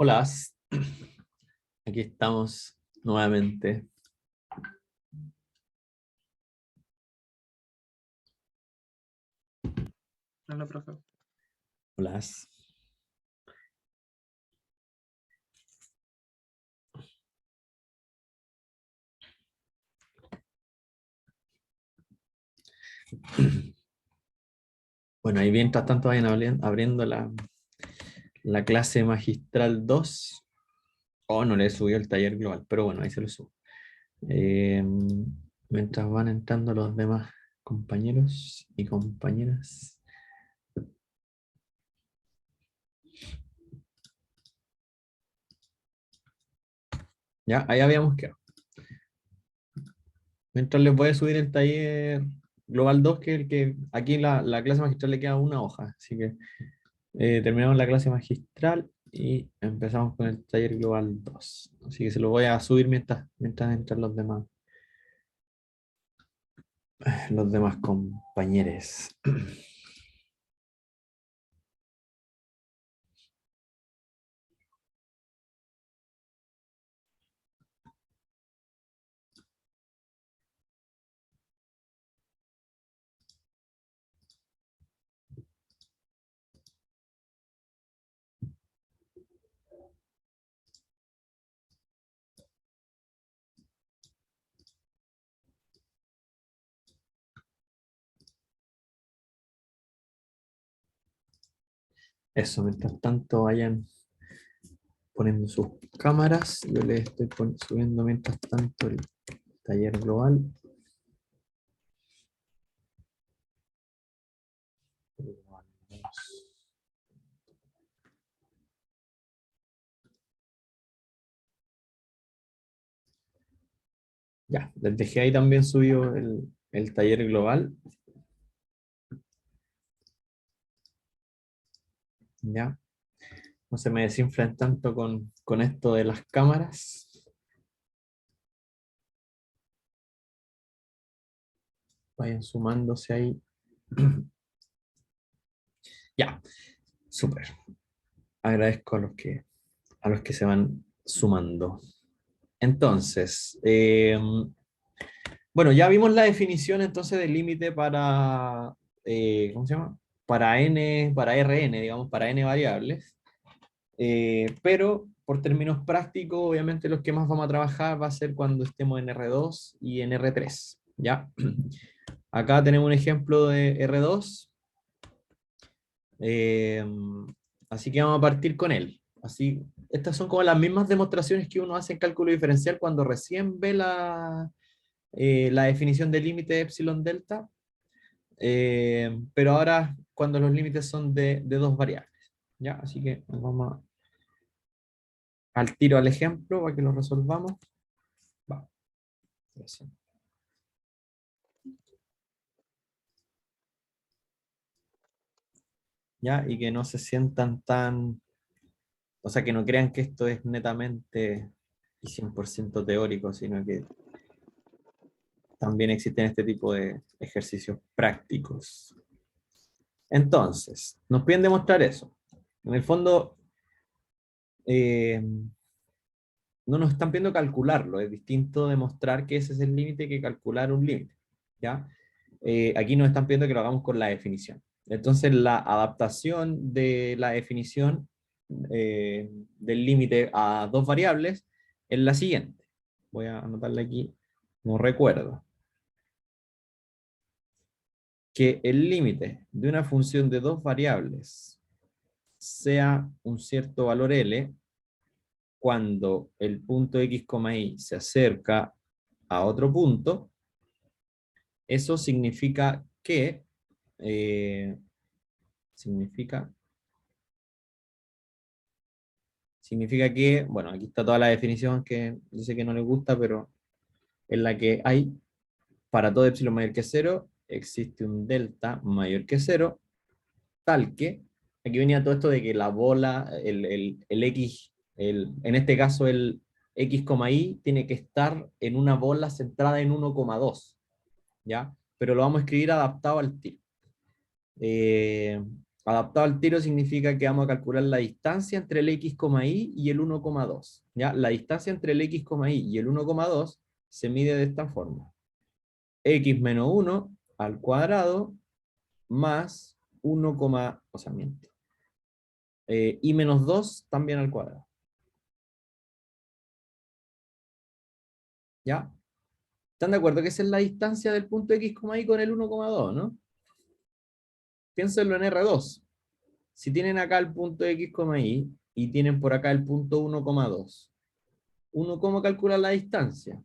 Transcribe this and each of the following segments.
Hola, aquí estamos nuevamente. Hola, profe. Hola. Bueno, ahí mientras tanto vayan abriendo la clase magistral 2. Oh, no le he subido el taller global, pero bueno, ahí se lo subo. Eh, Mientras van entrando los demás compañeros y compañeras. Ya, ahí habíamos quedado. Mientras les voy a subir el taller global 2, que es el que aquí la clase magistral le queda una hoja, así que terminamos la clase magistral y empezamos con el taller global 2. Así que se lo voy a subir mientras entran los demás compañeros. Eso, mientras tanto vayan poniendo sus cámaras. Yo les estoy subiendo mientras tanto el taller global. Ya, les dejé ahí también subido el taller global. Ya, no se me desinflen tanto con esto de las cámaras. Vayan sumándose ahí. Ya, súper. Agradezco a los que se van sumando. Entonces, bueno, ya vimos la definición entonces del límite para, ¿cómo se llama? Para Rn, digamos, para n variables. Pero por términos prácticos, obviamente los que más vamos a trabajar va a ser cuando estemos en R2 y en R3, ¿ya? Acá tenemos un ejemplo de R2. Eh, Así que vamos a partir con él. Así, estas son como las mismas demostraciones que uno hace en cálculo diferencial cuando recién ve la definición del límite de epsilon delta, pero ahora cuando los límites son de dos variables. ¿Ya? Así que vamos al tiro al ejemplo para que lo resolvamos. Va. Gracias. ¿Ya? Y que no se sientan tan, o sea, que no crean que esto es netamente y 100% teórico, sino que también existen este tipo de ejercicios prácticos. Entonces, nos piden demostrar eso. En el fondo, eh, no nos están pidiendo calcularlo, es distinto demostrar que ese es el límite que calcular un límite. ¿Ya? Aquí nos están pidiendo que lo hagamos con la definición. Entonces, la adaptación de la definición del límite a dos variables es la siguiente. Voy a anotarla aquí como recuerdo. Que el límite de una función de dos variables sea un cierto valor L cuando el punto x, y se acerca a otro punto, eso significa que eh, significa, significa que, bueno, aquí está toda la definición que dice que no le gusta, pero en la que hay para todo epsilon mayor que cero, existe un delta mayor que cero, tal que, aquí venía todo esto de que la bola, el x, en este caso el x, y tiene que estar en una bola centrada en 1,2, ¿ya? Pero lo vamos a escribir adaptado al tiro. Adaptado al tiro significa que vamos a calcular la distancia entre el x, y y el 1,2. ¿Ya? La distancia entre el x, y y el 1,2 se mide de esta forma. X menos 1 al cuadrado más 1, o sea, miento. Y menos 2 también al cuadrado. ¿Ya? ¿Están de acuerdo que esa es la distancia del punto x, y con el 1,2, ¿no? Piénsenlo en R2. Si tienen acá el punto x, y tienen por acá el punto 1,2, ¿uno cómo calcula la distancia?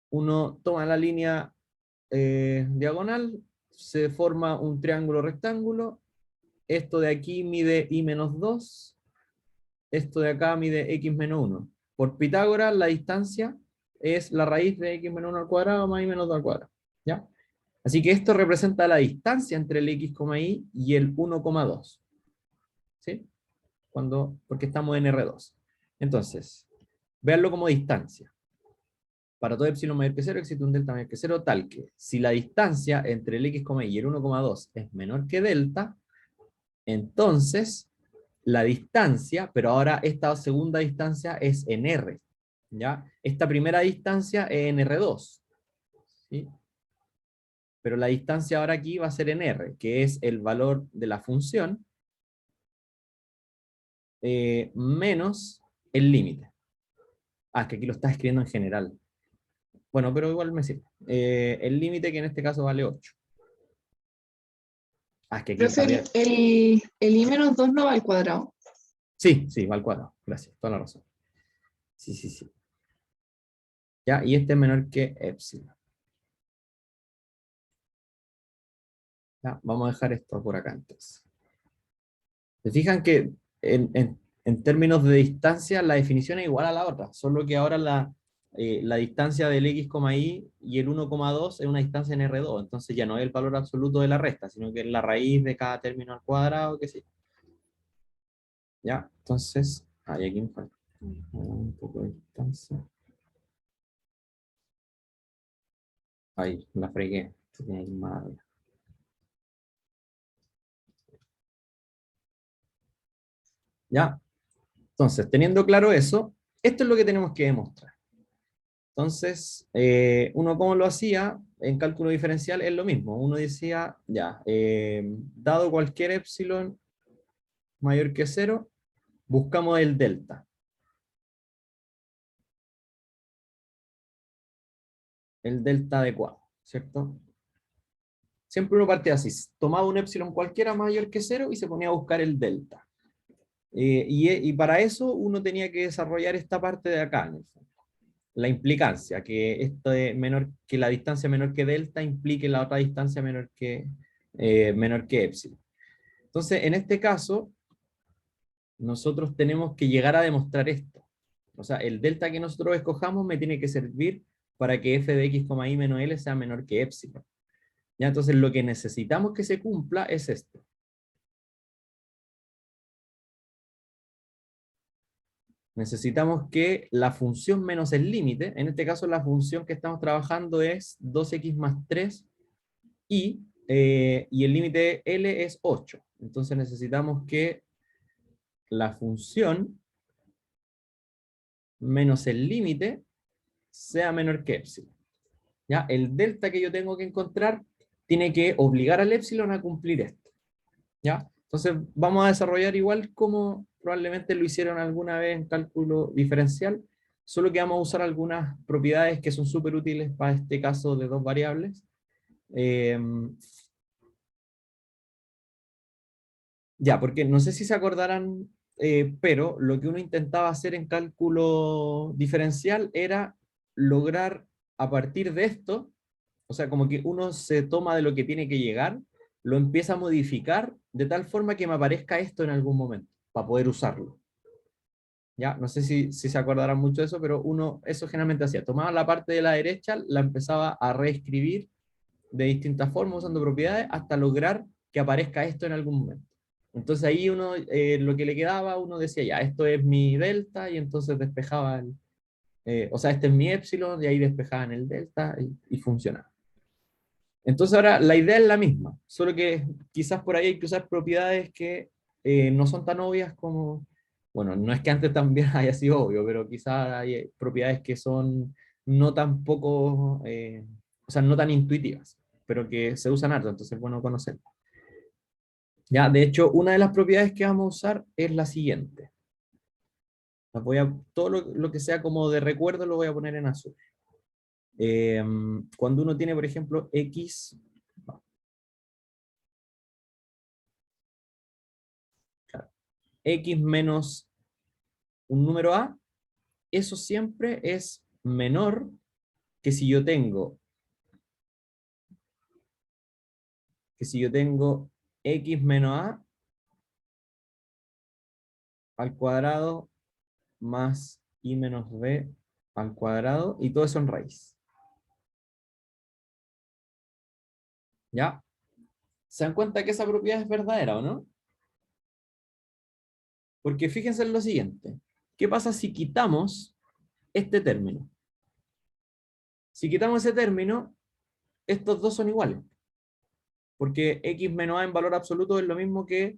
Uno toma la línea diagonal, se forma un triángulo rectángulo, esto de aquí mide y menos 2, esto de acá mide x menos 1. Por Pitágoras, la distancia es la raíz de x menos 1 al cuadrado más y menos 2 al cuadrado. ¿Ya? Así que esto representa la distancia entre el x, y el 1,2. ¿Sí? Porque estamos en R2. Entonces, véanlo como distancia. Para todo epsilon mayor que 0 existe un delta mayor que 0 tal que si la distancia entre el x, y el 1,2 es menor que delta, entonces la distancia, pero ahora esta segunda distancia es en R. ¿Ya? Esta primera distancia es en R2. ¿Sí? Pero la distancia ahora aquí va a ser en R, que es el valor de la función menos el límite. Ah, es que aquí lo está escribiendo en general. Bueno, pero igual me sirve. El límite que en este caso vale 8. Ah, es que aquí Profe, había... el I menos 2 no va al cuadrado. Sí, sí, va al cuadrado. Gracias, toda la razón. Sí, sí, sí. Ya, y este es menor que epsilon. Ya, vamos a dejar esto por acá entonces. ¿Se fijan que en términos de distancia la definición es igual a la otra? Solo que ahora la distancia del x, y el 1,2 es una distancia en R2. Entonces ya no es el valor absoluto de la resta, sino que es la raíz de cada término al cuadrado, que sí. Ya, entonces, ahí aquí me falta un poco de distancia. Ahí, la fregué. Tiene ahí más. Ya, entonces, teniendo claro eso, esto es lo que tenemos que demostrar. Entonces, uno como lo hacía en cálculo diferencial es lo mismo. Uno decía, ya, dado cualquier epsilon mayor que 0, buscamos el delta. El delta adecuado, ¿cierto? Siempre uno partía así, tomaba un epsilon cualquiera mayor que 0 y se ponía a buscar el delta. Y para eso uno tenía que desarrollar esta parte de acá, en el fondo. La implicancia, que, que la distancia menor que delta implique la otra distancia menor que epsilon. Entonces, en este caso, nosotros tenemos que llegar a demostrar esto. O sea, el delta que nosotros escojamos me tiene que servir para que f de x, y menos l sea menor que epsilon. ¿Ya? Entonces, lo que necesitamos que se cumpla es esto. Necesitamos que la función menos el límite, en este caso la función que estamos trabajando es 2x más 3 y el límite L es 8. Entonces necesitamos que la función menos el límite sea menor que epsilon. ¿Ya? El delta que yo tengo que encontrar tiene que obligar al epsilon a cumplir esto. ¿Ya? Entonces vamos a desarrollar igual como probablemente lo hicieron alguna vez en cálculo diferencial, solo que vamos a usar algunas propiedades que son súper útiles para este caso de dos variables. Ya, porque no sé si se acordarán, pero lo que uno intentaba hacer en cálculo diferencial era lograr a partir de esto, o sea, como que uno se toma de lo que tiene que llegar, lo empieza a modificar de tal forma que me aparezca esto en algún momento, para poder usarlo. Ya, no sé si se acordarán mucho de eso, pero uno eso generalmente hacía, tomaba la parte de la derecha, la empezaba a reescribir de distintas formas usando propiedades hasta lograr que aparezca esto en algún momento. Entonces ahí uno, lo que le quedaba, uno decía, ya, esto es mi delta, y entonces despejaban, o sea, este es mi epsilon, y ahí despejaban el delta, y funcionaba. Entonces ahora la idea es la misma, solo que quizás por ahí hay que usar propiedades que no son tan obvias como, bueno, no es que antes también haya sido obvio, pero quizás hay propiedades que son no tan poco, o sea, no tan intuitivas, pero que se usan harto, entonces es bueno conocer. Ya, de hecho, una de las propiedades que vamos a usar es la siguiente. Todo lo que sea como de recuerdo lo voy a poner en azul. Cuando uno tiene, por ejemplo, x, claro, x menos un número a, eso siempre es menor que si yo tengo, x menos a al cuadrado más y menos b al cuadrado, y todo eso en raíz. ¿Ya? ¿Se dan cuenta que esa propiedad es verdadera o no? Porque fíjense en lo siguiente. ¿Qué pasa si quitamos este término? Si quitamos ese término, estos dos son iguales. Porque x menos a en valor absoluto es lo mismo que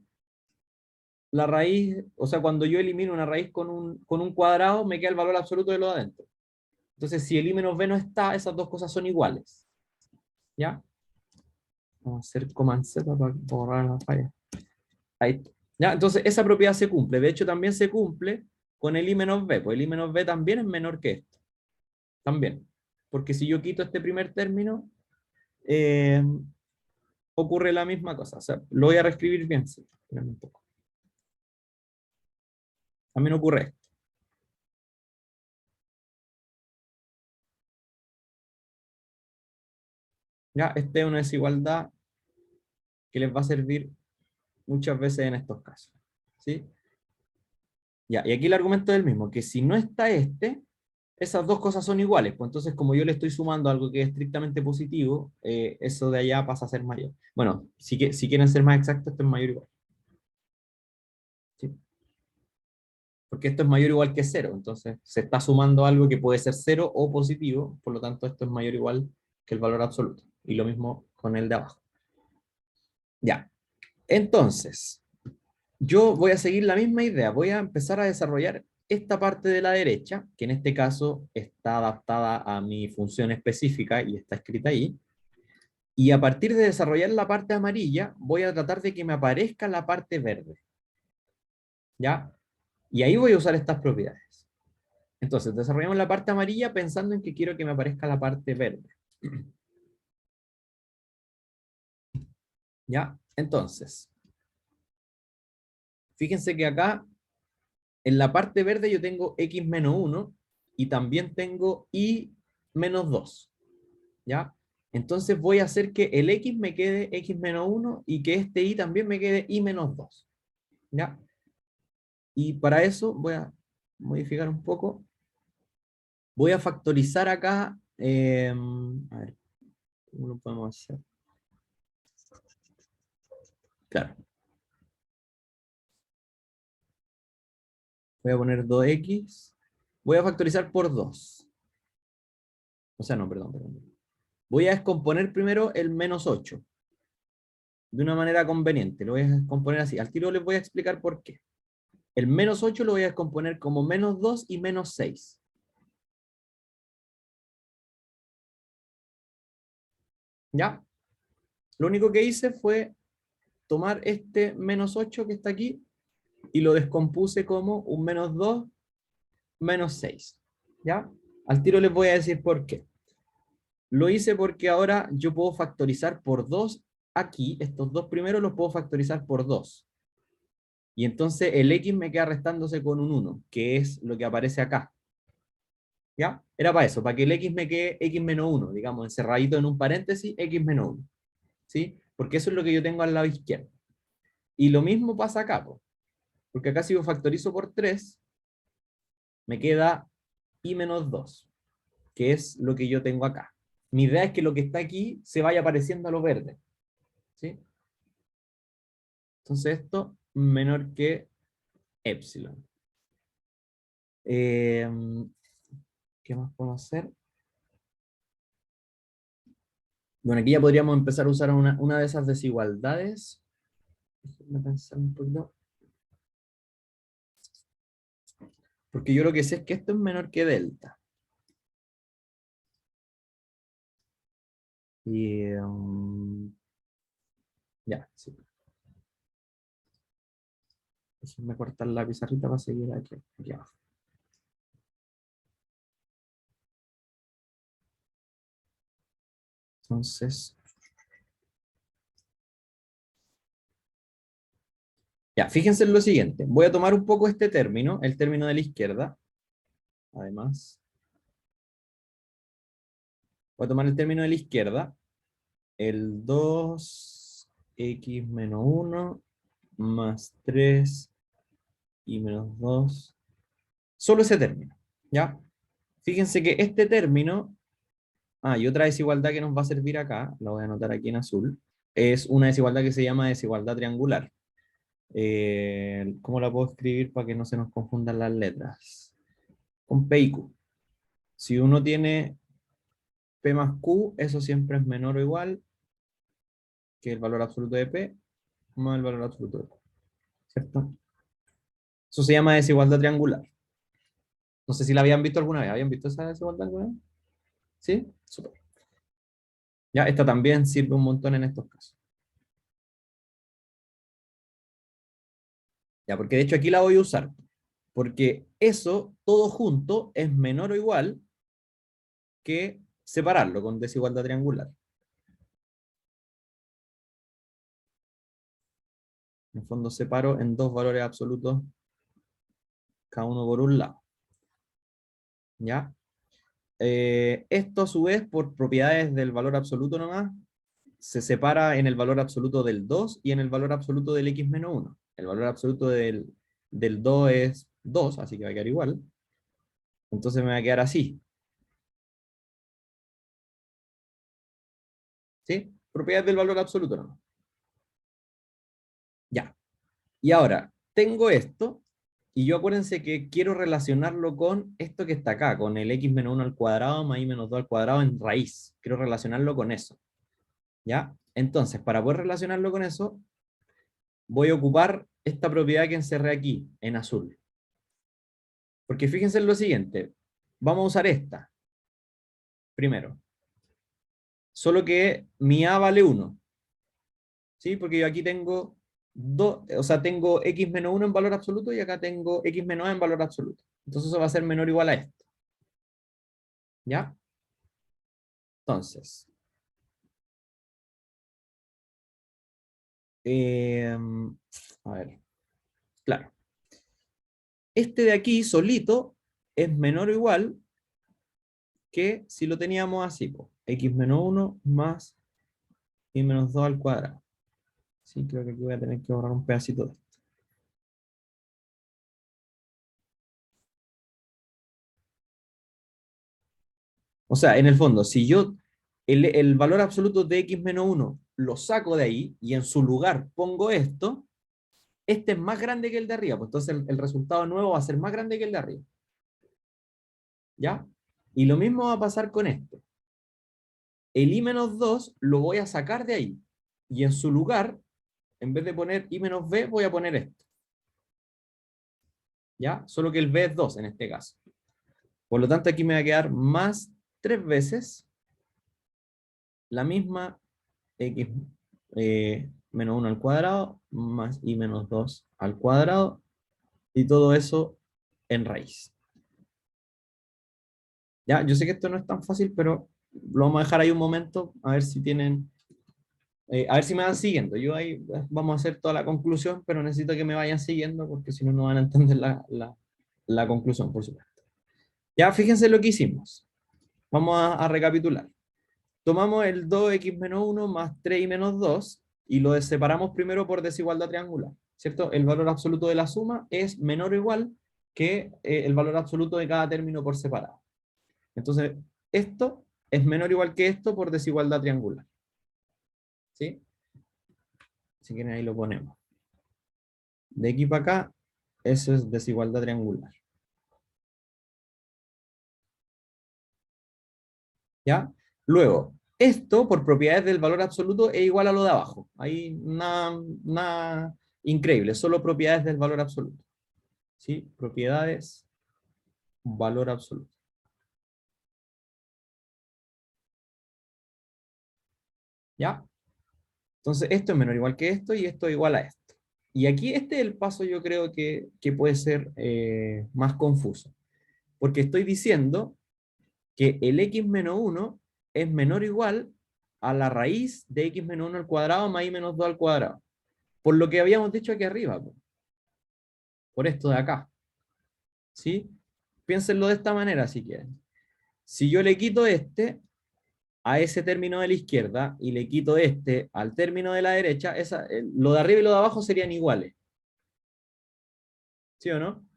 la raíz, o sea, cuando yo elimino una raíz con un cuadrado, me queda el valor absoluto de lo de adentro. Entonces, si el i menos b no está, esas dos cosas son iguales. ¿Ya? Vamos a hacer Command Z para borrar la falla. Ahí está. ¿Ya? Entonces, esa propiedad se cumple. De hecho, también se cumple con el i menos b, pues el i menos b también es menor que esto. También. Porque si yo quito este primer término, eh, ocurre la misma cosa. O sea, lo voy a reescribir bien. Sí, un poco. También ocurre esto. ¿Ya? Esta es una desigualdad que les va a servir muchas veces en estos casos. ¿Sí? Ya, y aquí el argumento es el mismo, que si no está este, esas dos cosas son iguales. Pues entonces, como yo le estoy sumando algo que es estrictamente positivo, eso de allá pasa a ser mayor. Bueno, si quieren ser más exactos, esto es mayor o igual. ¿Sí? Porque esto es mayor o igual que cero. Entonces, se está sumando algo que puede ser cero o positivo, por lo tanto, esto es mayor o igual que el valor absoluto. Y lo mismo con el de abajo. Ya. Entonces, yo voy a seguir la misma idea, voy a empezar a desarrollar esta parte de la derecha, que en este caso está adaptada a mi función específica y está escrita ahí, y a partir de desarrollar la parte amarilla, voy a tratar de que me aparezca la parte verde, ¿ya? Y ahí voy a usar estas propiedades. Entonces, desarrollamos la parte amarilla pensando en que quiero que me aparezca la parte verde. ¿Ya? Entonces, fíjense que acá en la parte verde yo tengo x menos 1 y también tengo y menos 2. ¿Ya? Entonces voy a hacer que el x me quede x menos 1 y que este y también me quede y menos 2. ¿Ya? Y para eso voy a modificar un poco. Voy a factorizar acá. A ver, ¿cómo lo podemos hacer? Claro. Voy a poner 2x. Voy a factorizar por 2. O sea, no, perdón. Voy a descomponer primero el menos 8 de una manera conveniente. Lo voy a descomponer así. Al tiro les voy a explicar por qué. El menos 8 lo voy a descomponer como menos 2 y menos 6. ¿Ya? Lo único que hice fue tomar este menos 8 que está aquí y lo descompuse como un menos 2 menos 6. ¿Ya? Al tiro les voy a decir por qué. Lo hice porque ahora yo puedo factorizar por 2 aquí, estos dos primeros los puedo factorizar por 2. Y entonces el x me queda restándose con un 1, que es lo que aparece acá. ¿Ya? Era para eso, para que el x me quede x menos 1, digamos, encerradito en un paréntesis, x menos 1. ¿Sí? Porque eso es lo que yo tengo al lado izquierdo. Y lo mismo pasa acá, porque acá si yo factorizo por 3, me queda i menos 2, que es lo que yo tengo acá. Mi idea es que lo que está aquí se vaya pareciendo a lo verde. ¿Sí? Entonces esto menor que epsilon. ¿Qué más puedo hacer? Bueno, aquí ya podríamos empezar a usar una de esas desigualdades. Déjenme pensar un poquito. Porque yo lo que sé es que esto es menor que delta. Y ya, sí. Déjenme cortar la pizarrita para seguir aquí abajo. Entonces, ya, fíjense en lo siguiente. Voy a tomar un poco este término, el término de la izquierda. Además, voy a tomar el término de la izquierda. El 2x menos 1 más 3 y menos 2. Solo ese término, ¿ya? Fíjense que este término, y otra desigualdad que nos va a servir acá, la voy a anotar aquí en azul, es una desigualdad que se llama desigualdad triangular. ¿Cómo la puedo escribir para que no se nos confundan las letras? Con P y Q. Si uno tiene P más Q, eso siempre es menor o igual que el valor absoluto de P más el valor absoluto de Q, ¿cierto? Eso se llama desigualdad triangular. No sé si la habían visto alguna vez. ¿Habían visto esa desigualdad alguna vez? ¿Sí? Súper. Ya, esta también sirve un montón en estos casos. Ya, porque de hecho aquí la voy a usar. Porque eso, todo junto, es menor o igual que separarlo con desigualdad triangular. En el fondo separo en dos valores absolutos, cada uno por un lado. ¿Ya? Esto a su vez, por propiedades del valor absoluto nomás, se separa en el valor absoluto del 2 y en el valor absoluto del x menos 1. El valor absoluto del 2 es 2, así que va a quedar igual. Entonces me va a quedar así. ¿Sí? Propiedades del valor absoluto nomás. Ya. Y ahora, tengo esto, y yo acuérdense que quiero relacionarlo con esto que está acá, con el x menos 1 al cuadrado más y menos 2 al cuadrado en raíz. Quiero relacionarlo con eso. ¿Ya? Entonces, para poder relacionarlo con eso, voy a ocupar esta propiedad que encerré aquí, en azul. Porque fíjense en lo siguiente, vamos a usar esta, primero. Solo que mi A vale 1, ¿sí? Porque yo aquí tengo o sea, tengo x menos 1 en valor absoluto y acá tengo x menos a en valor absoluto. Entonces eso va a ser menor o igual a esto. ¿Ya? Entonces, a ver, claro. Este de aquí solito es menor o igual que si lo teníamos así, po, x menos 1 más y menos 2 al cuadrado. Sí, creo que aquí voy a tener que borrar un pedacito de esto. O sea, en el fondo, si yo el valor absoluto de x menos 1 lo saco de ahí y en su lugar pongo esto, este es más grande que el de arriba, pues entonces el resultado nuevo va a ser más grande que el de arriba. ¿Ya? Y lo mismo va a pasar con esto. El i menos 2 lo voy a sacar de ahí y en su lugar, en vez de poner i menos b, voy a poner esto. ¿Ya? Solo que el b es 2 en este caso. Por lo tanto, aquí me va a quedar más 3 veces la misma x menos 1 al cuadrado más y menos 2 al cuadrado y todo eso en raíz. Ya, yo sé que esto no es tan fácil, pero lo vamos a dejar ahí un momento a ver si tienen, a ver si me van siguiendo. Yo ahí vamos a hacer toda la conclusión, pero necesito que me vayan siguiendo porque si no, no van a entender la conclusión, por supuesto. Ya, fíjense lo que hicimos. Vamos a recapitular. Tomamos el 2x menos 1 más 3 y menos 2 y lo separamos primero por desigualdad triangular, ¿cierto? El valor absoluto de la suma es menor o igual que el valor absoluto de cada término por separado. Entonces, esto es menor o igual que esto por desigualdad triangular. ¿Sí? Si quieren ahí lo ponemos. De aquí para acá, eso es desigualdad triangular. ¿Ya? Luego, esto, por propiedades del valor absoluto, es igual a lo de abajo. Ahí nada increíble, solo propiedades del valor absoluto. ¿Sí? Propiedades, valor absoluto. ¿Ya? Entonces, esto es menor o igual que esto y esto es igual a esto. Y aquí este es el paso yo creo que puede ser más confuso. Porque estoy diciendo que el x menos 1 es menor o igual a la raíz de x menos 1 al cuadrado más y menos 2 al cuadrado. Por lo que habíamos dicho aquí arriba. Por esto de acá. ¿Sí? Piénsenlo de esta manera si quieren. Si yo le quito este a ese término de la izquierda y le quito este al término de la derecha, lo de arriba y lo de abajo serían iguales. ¿Sí o no?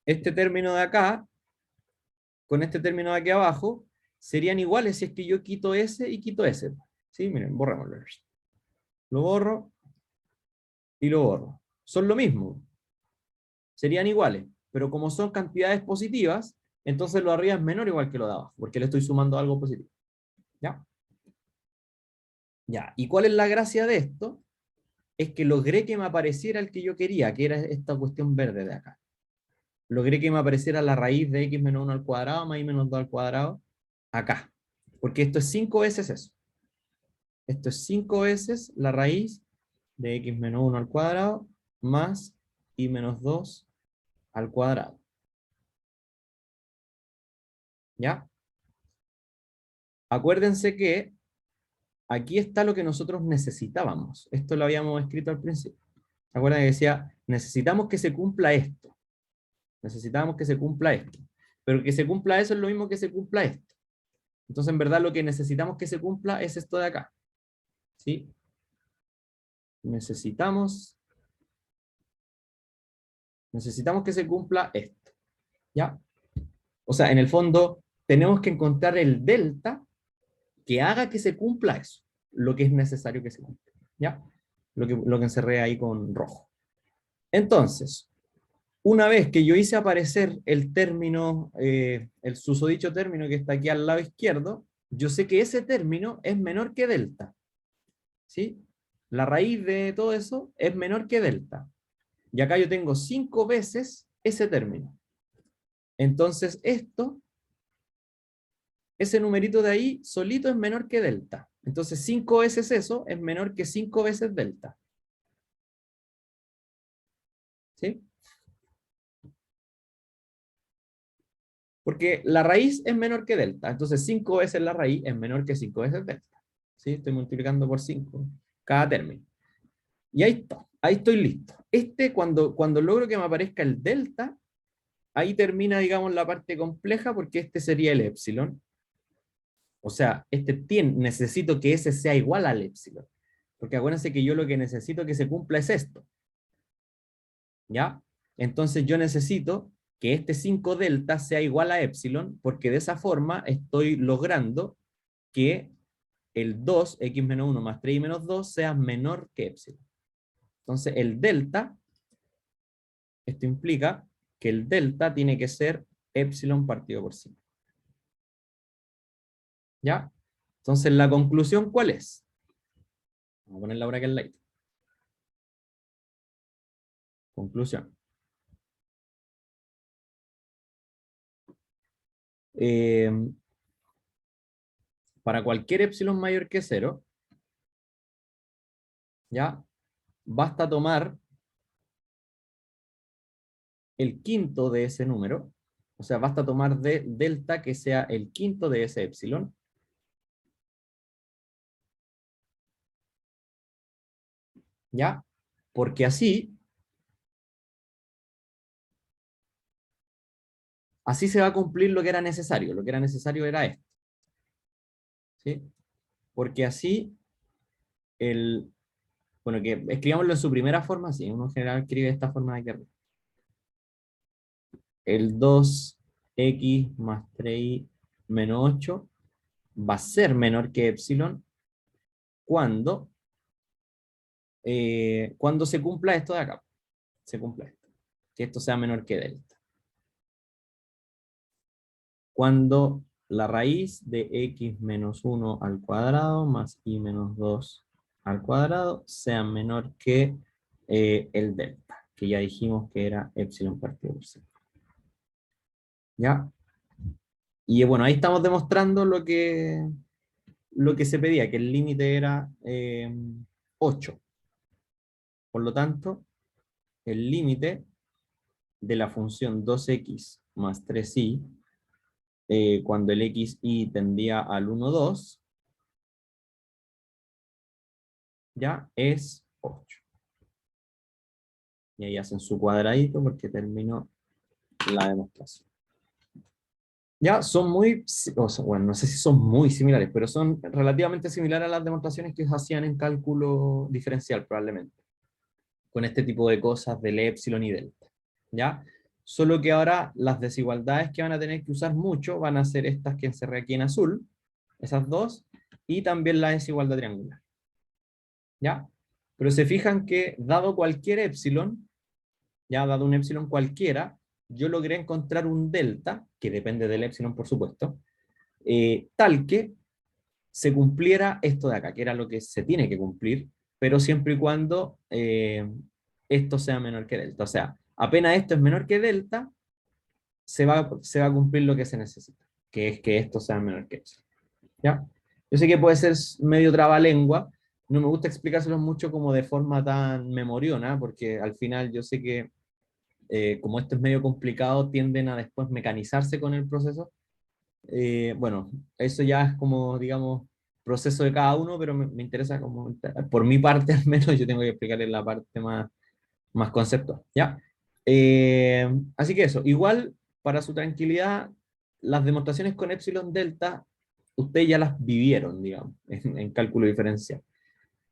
Este término de acá con este término de aquí abajo serían iguales si es que yo quito ese y quito ese. ¿Sí? Miren, borrémoslo. Lo borro y lo borro. Son lo mismo. Serían iguales, pero como son cantidades positivas, entonces lo de arriba es menor o igual que lo de abajo, porque le estoy sumando algo positivo. ¿Ya? Ya. ¿Y cuál es la gracia de esto? Es que logré que me apareciera el que yo quería, que era esta cuestión verde de acá. Logré que me apareciera la raíz de x menos 1 al cuadrado más y menos 2 al cuadrado acá. Porque esto es 5 veces eso. Esto es 5 veces la raíz de x menos 1 al cuadrado más y menos 2 al cuadrado. ¿Ya? Acuérdense que aquí está lo que nosotros necesitábamos. Esto lo habíamos escrito al principio. ¿Se acuerdan que decía, necesitamos que se cumpla esto? Necesitamos que se cumpla esto. Pero que se cumpla eso es lo mismo que se cumpla esto. Entonces, en verdad, lo que necesitamos que se cumpla es esto de acá. ¿Sí? Necesitamos que se cumpla esto. ¿Ya? O sea, en el fondo, tenemos que encontrar el delta que haga que se cumpla eso. Lo que es necesario que se cumpla. ¿Ya? Lo que encerré ahí con rojo. Entonces, una vez que yo hice aparecer el término, el susodicho término que está aquí al lado izquierdo, yo sé que ese término es menor que delta. ¿Sí? La raíz de todo eso es menor que delta. Y acá yo tengo 5 veces ese término. Entonces ese numerito de ahí solito es menor que delta. Entonces 5 veces eso es menor que 5 veces delta. ¿Sí? Porque la raíz es menor que delta. Entonces 5 veces la raíz es menor que 5 veces delta. ¿Sí? Estoy multiplicando por 5 cada término. Y ahí está. Ahí estoy listo. Cuando logro que me aparezca el delta, ahí termina, digamos, la parte compleja porque este sería el épsilon. O sea, necesito que ese sea igual al épsilon. Porque acuérdense que yo lo que necesito que se cumpla es esto. ¿Ya? Entonces yo necesito que este 5 delta sea igual a épsilon, porque de esa forma estoy logrando que el 2, x menos 1 más 3 y menos 2, sea menor que épsilon. Entonces el delta, esto implica que el delta tiene que ser épsilon partido por 5. ¿Ya? Entonces la conclusión, ¿cuál es? Vamos a ponerla ahora aquí al lado. Conclusión. Eh, para cualquier épsilon mayor que 0, ¿ya? Basta tomar el quinto de ese número, o sea, basta tomar de delta que sea el quinto de ese épsilon, ¿ya? Porque así se va a cumplir lo que era necesario era esto, ¿sí? Porque así bueno, que escribámoslo en su primera forma, sí, uno en general escribe de esta forma de aquí arriba. El 2x más 3y menos 8 va a ser menor que épsilon cuando se cumpla esto de acá. Se cumpla esto. Que esto sea menor que delta. cuando la raíz de x menos 1 al cuadrado más y menos 2 al cuadrado sea menor que el delta, que ya dijimos que era epsilon partido por 5. ¿Ya? Y bueno, ahí estamos demostrando lo que se pedía, que el límite era 8. Por lo tanto, el límite de la función 2x más 3y, cuando el xy tendía al 1, 2, ya es 8. Y ahí hacen su cuadradito porque terminó la demostración. Ya son muy, o sea, bueno, no sé si son muy similares, pero son relativamente similares a las demostraciones que se hacían en cálculo diferencial, probablemente, con este tipo de cosas del epsilon y delta. ¿Ya? Solo que ahora las desigualdades que van a tener que usar mucho van a ser estas que encerré aquí en azul, esas dos, y también la desigualdad triangular. ¿Ya? Pero se fijan que dado cualquier epsilon, ya dado un epsilon cualquiera, yo logré encontrar un delta, que depende del epsilon por supuesto, tal que se cumpliera esto de acá, que era lo que se tiene que cumplir, pero siempre y cuando esto sea menor que delta. O sea, apenas esto es menor que delta, se va a cumplir lo que se necesita, que es que esto sea menor que epsilon. ¿Ya? Yo sé que puede ser medio trabalengua, no me gusta explicárselo mucho como de forma tan memoriona, porque al final yo sé que como esto es medio complicado, tienden a después mecanizarse con el proceso. Bueno, eso ya es como, digamos, proceso de cada uno, pero me interesa como, por mi parte al menos, yo tengo que explicarles la parte más conceptual, ¿ya? Así que eso, igual, para su tranquilidad, las demostraciones con epsilon delta, ustedes ya las vivieron, digamos, en cálculo diferencial.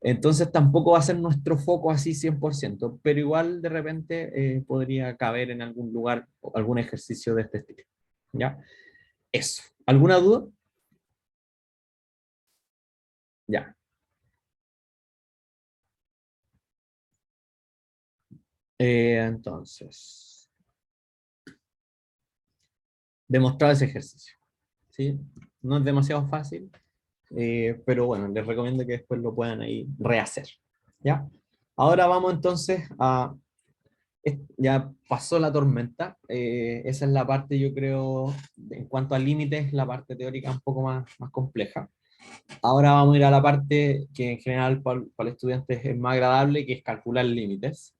Entonces tampoco va a ser nuestro foco así 100%, pero igual de repente podría caber en algún lugar algún ejercicio de este estilo. ¿Ya? Eso. ¿Alguna duda? Ya. Entonces, demostrar ese ejercicio. ¿Sí? No es demasiado fácil, pero bueno, les recomiendo que después lo puedan ahí rehacer. ¿Ya? Ahora vamos entonces a ya pasó la tormenta. Esa es la parte, yo creo, en cuanto a límites, la parte teórica un poco más compleja. Ahora vamos a ir a la parte que en general para el estudiante es más agradable, que es calcular límites,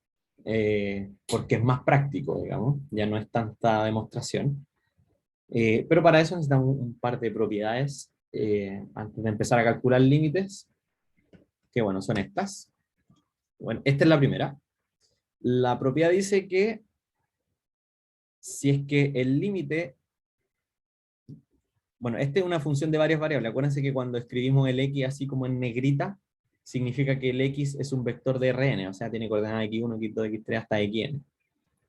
porque es más práctico, digamos, ya no es tanta demostración. Pero para eso necesitamos un par de propiedades antes de empezar a calcular límites, que bueno, son estas. Bueno, esta es la primera. La propiedad dice que si es que el límite, bueno, esta es una función de varias variables. Acuérdense que cuando escribimos el x así como en negrita, significa que el x es un vector de Rn, o sea, tiene coordenadas x1, x2, x3 hasta xn.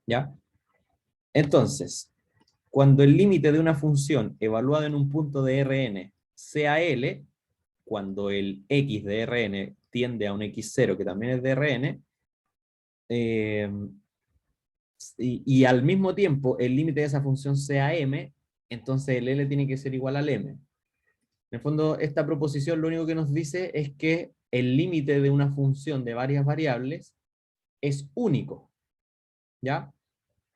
¿Ya? Entonces, cuando el límite de una función evaluada en un punto de Rn sea L, cuando el x de Rn tiende a un x0 que también es de Rn, y al mismo tiempo el límite de esa función sea m, entonces el L tiene que ser igual al m. En el fondo, esta proposición lo único que nos dice es que el límite de una función de varias variables es único. ¿Ya?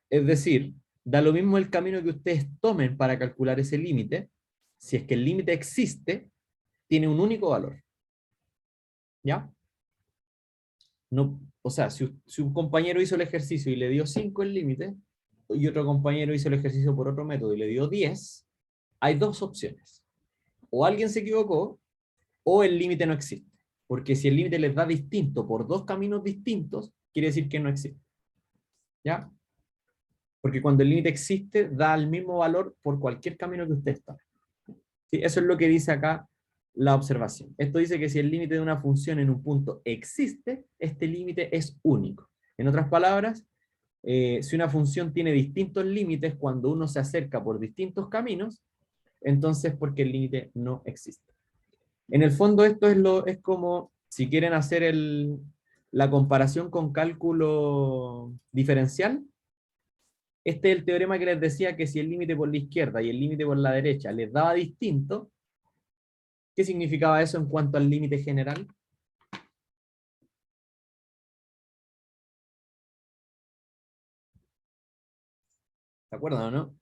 Es decir, da lo mismo el camino que ustedes tomen para calcular ese límite, si es que el límite existe, tiene un único valor. ¿Ya? No, o sea, si un compañero hizo el ejercicio y le dio 5 el límite, y otro compañero hizo el ejercicio por otro método y le dio 10, hay dos opciones. O alguien se equivocó, o el límite no existe. Porque si el límite les da distinto por dos caminos distintos, quiere decir que no existe. ¿Ya? Porque cuando el límite existe, da el mismo valor por cualquier camino que usted tome. ¿Sí? Eso es lo que dice acá la observación. Esto dice que si el límite de una función en un punto existe, este límite es único. En otras palabras, si una función tiene distintos límites cuando uno se acerca por distintos caminos, entonces porque el límite no existe. En el fondo esto es como, si quieren hacer la comparación con cálculo diferencial, Este es el teorema que les decía que si el límite por la izquierda y el límite por la derecha les daba distinto, ¿qué significaba eso en cuanto al límite general? ¿Se acuerdan o no?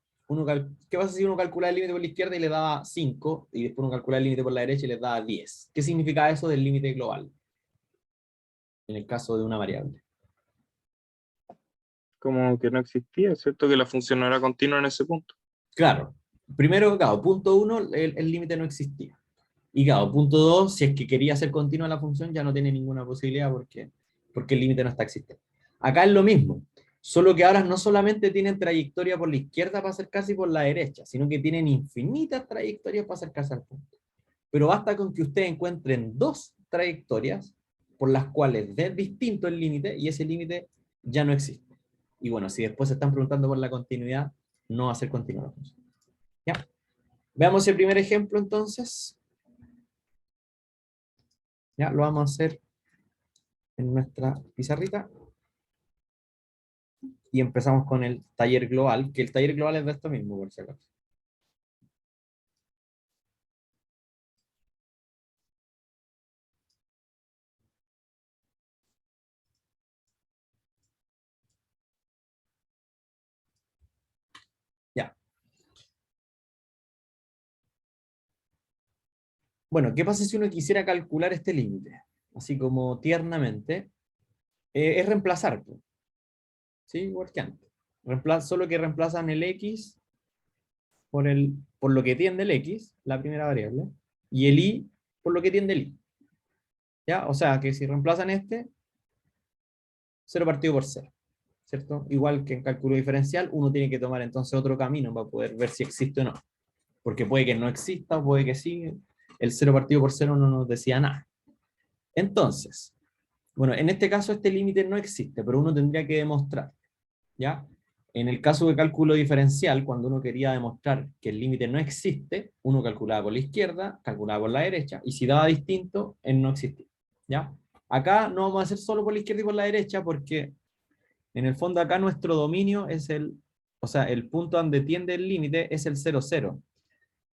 ¿Qué pasa si uno calcula el límite por la izquierda y le daba 5 y después uno calcula el límite por la derecha y le daba 10? ¿Qué significa eso del límite global? En el caso de una variable. Como que no existía, ¿cierto? Que la función no era continua en ese punto. Claro. Primero, claro, punto 1, el límite no existía. Y claro, punto 2, si es que quería ser continua la función, ya no tiene ninguna posibilidad porque el límite no está existente. Acá es lo mismo, solo que ahora no solamente tienen trayectoria por la izquierda para acercarse y por la derecha, sino que tienen infinitas trayectorias para acercarse al punto. Pero basta con que ustedes encuentren dos trayectorias por las cuales es distinto el límite y ese límite ya no existe. Y bueno, si después se están preguntando por la continuidad, no va a ser continua la función. ¿Ya? Veamos el primer ejemplo entonces. Ya, lo vamos a hacer en nuestra pizarrita. Y empezamos con el taller global, que el taller global es de esto mismo, por si acaso. Ya. Bueno, ¿qué pasa si uno quisiera calcular este límite? Así como tiernamente. Es reemplazar, pues. ¿Sí? Igual que antes. Solo que reemplazan el x por lo que tiende el x, la primera variable, y el y por lo que tiende el y. ¿Ya? O sea, que si reemplazan este, 0 partido por 0. ¿Cierto? Igual que en cálculo diferencial, uno tiene que tomar entonces otro camino para poder ver si existe o no. Porque puede que no exista o puede que sí. El 0 partido por 0 no nos decía nada. Entonces, bueno, en este caso este límite no existe, pero uno tendría que demostrar, ¿ya? En el caso de cálculo diferencial, cuando uno quería demostrar que el límite no existe, uno calculaba por la izquierda, calculaba por la derecha, y si daba distinto, él no existía, ¿ya? Acá no vamos a hacer solo por la izquierda y por la derecha, porque en el fondo acá nuestro dominio es o sea, el punto donde tiende el límite es el 0, 0.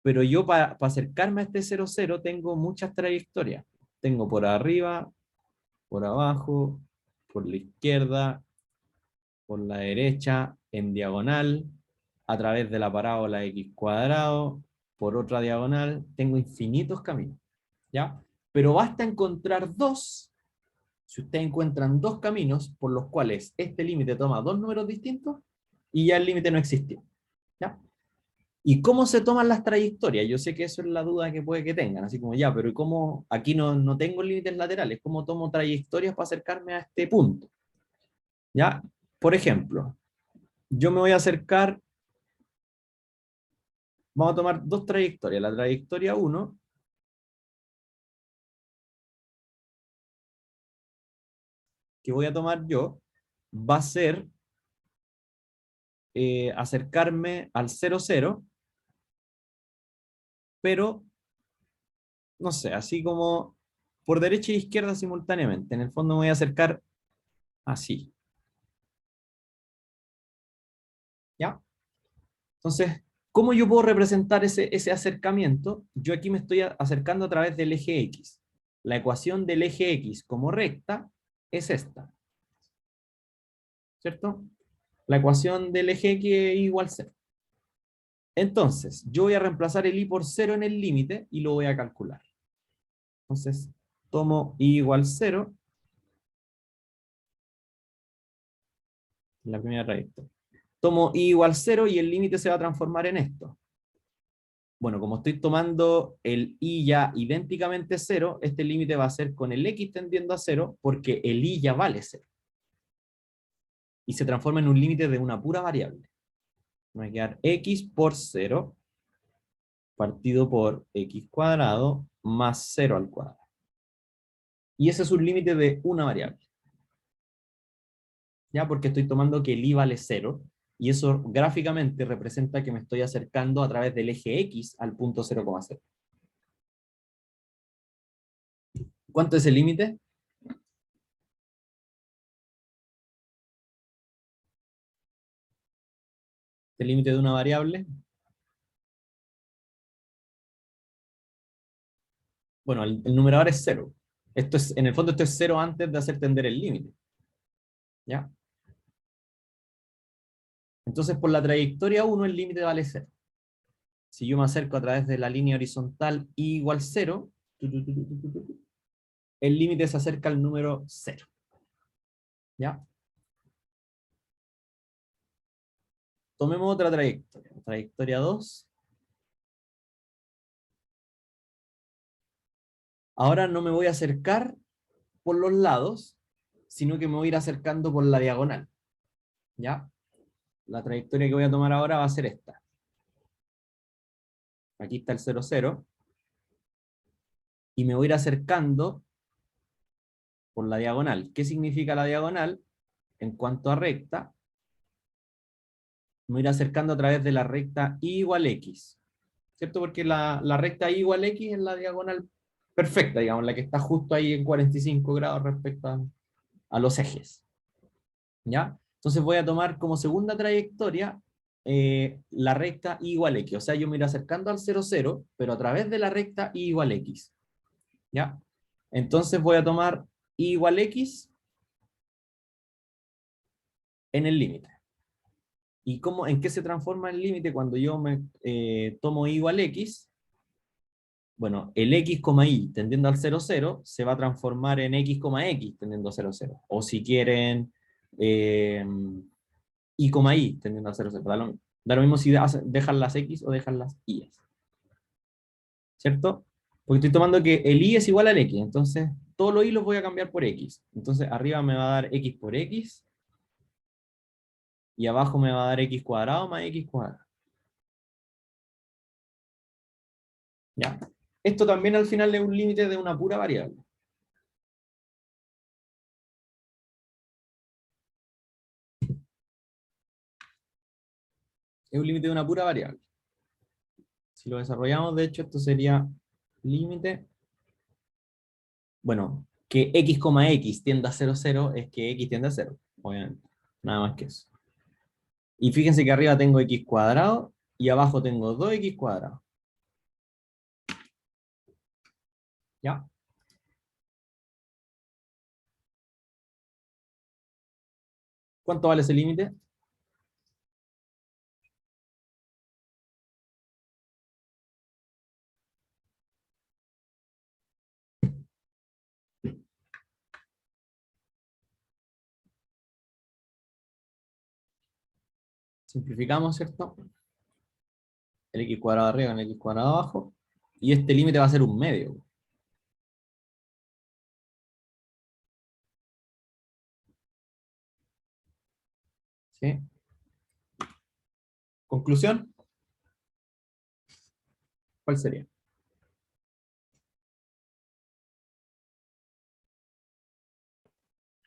Pero yo para acercarme a este 0, 0 tengo muchas trayectorias. Tengo por arriba, por abajo, por la izquierda, por la derecha, en diagonal, a través de la parábola x cuadrado, por otra diagonal, tengo infinitos caminos, ¿ya? Pero basta encontrar dos, si ustedes encuentran dos caminos por los cuales este límite toma dos números distintos, y ya el límite no existió, ¿ya? ¿Y cómo se toman las trayectorias? Yo sé que eso es la duda que puede que tengan, así como ya, pero ¿y cómo? Aquí no tengo límites laterales, ¿cómo tomo trayectorias para acercarme a este punto? ¿Ya? Por ejemplo, yo me voy a acercar, vamos a tomar dos trayectorias. La trayectoria 1, que voy a tomar yo, va a ser acercarme al 0, 0, pero, no sé, así como por derecha e izquierda simultáneamente. En el fondo me voy a acercar así. ¿Ya? Entonces, ¿cómo yo puedo representar ese acercamiento? Yo aquí me estoy acercando a través del eje X. La ecuación del eje X como recta es esta, ¿cierto? La ecuación del eje X es igual a 0. Entonces, yo voy a reemplazar el y por 0 en el límite y lo voy a calcular. Entonces, tomo y igual 0, la primera trayectoria. Tomo y igual 0 y el límite se va a transformar en esto. Bueno, como estoy tomando el y ya idénticamente 0, este límite va a ser con el x tendiendo a 0, porque el y ya vale 0. Y se transforma en un límite de una pura variable. Me va a quedar x por 0 partido por x cuadrado más 0 al cuadrado. Y ese es un límite de una variable. ¿Ya? Porque estoy tomando que el i vale 0, y eso gráficamente representa que me estoy acercando a través del eje x al punto 0,0. ¿Cuánto es el límite? este límite de una variable. Bueno, el numerador es 0. Esto es, en el fondo esto es 0 antes de hacer tender el límite. ¿Ya? Entonces por la trayectoria 1 el límite vale 0. Si yo me acerco a través de la línea horizontal i igual 0, el límite se acerca al número 0. ¿Ya? Tomemos otra trayectoria. Trayectoria 2. Ahora no me voy a acercar por los lados, sino que me voy a ir acercando por la diagonal. ¿Ya? La trayectoria que voy a tomar ahora va a ser esta. Aquí está el 0, 0. Y me voy a ir acercando por la diagonal. ¿Qué significa la diagonal? En cuanto a recta, me voy a ir acercando a través de la recta y igual x. ¿Cierto? Porque la recta y igual x es la diagonal perfecta, digamos, la que está justo ahí en 45 grados respecto a los ejes. ¿Ya? Entonces voy a tomar como segunda trayectoria la recta y igual x. O sea, yo me iré acercando al 0, 0, pero a través de la recta y igual x. ¿Ya? Entonces voy a tomar y igual x en el límite. ¿Y cómo, en qué se transforma el límite cuando yo me tomo y igual x? Bueno, el x, y tendiendo al 0, 0 se va a transformar en x, x tendiendo a 0, 0. O si quieren y, tendiendo al 0, 0. Da lo mismo si dejan las x o dejan las y. ¿Cierto? Porque estoy tomando que el y es igual al x, entonces todos los y los voy a cambiar por x. Entonces arriba me va a dar x por x, y abajo me va a dar x cuadrado más x cuadrado. ¿Ya? Esto también al final es un límite de una pura variable. Es un límite de una pura variable. Si lo desarrollamos, de hecho, esto sería límite. Bueno, que x, x tienda a 0, 0 es que x tiende a 0, obviamente. Nada más que eso. Y fíjense que arriba tengo x cuadrado y abajo tengo 2x cuadrado. ¿Ya? ¿Cuánto vale ese límite? Simplificamos, ¿cierto? El x cuadrado arriba con el x cuadrado abajo. Y este límite va a ser un medio. ¿Sí? ¿Conclusión? ¿Cuál sería?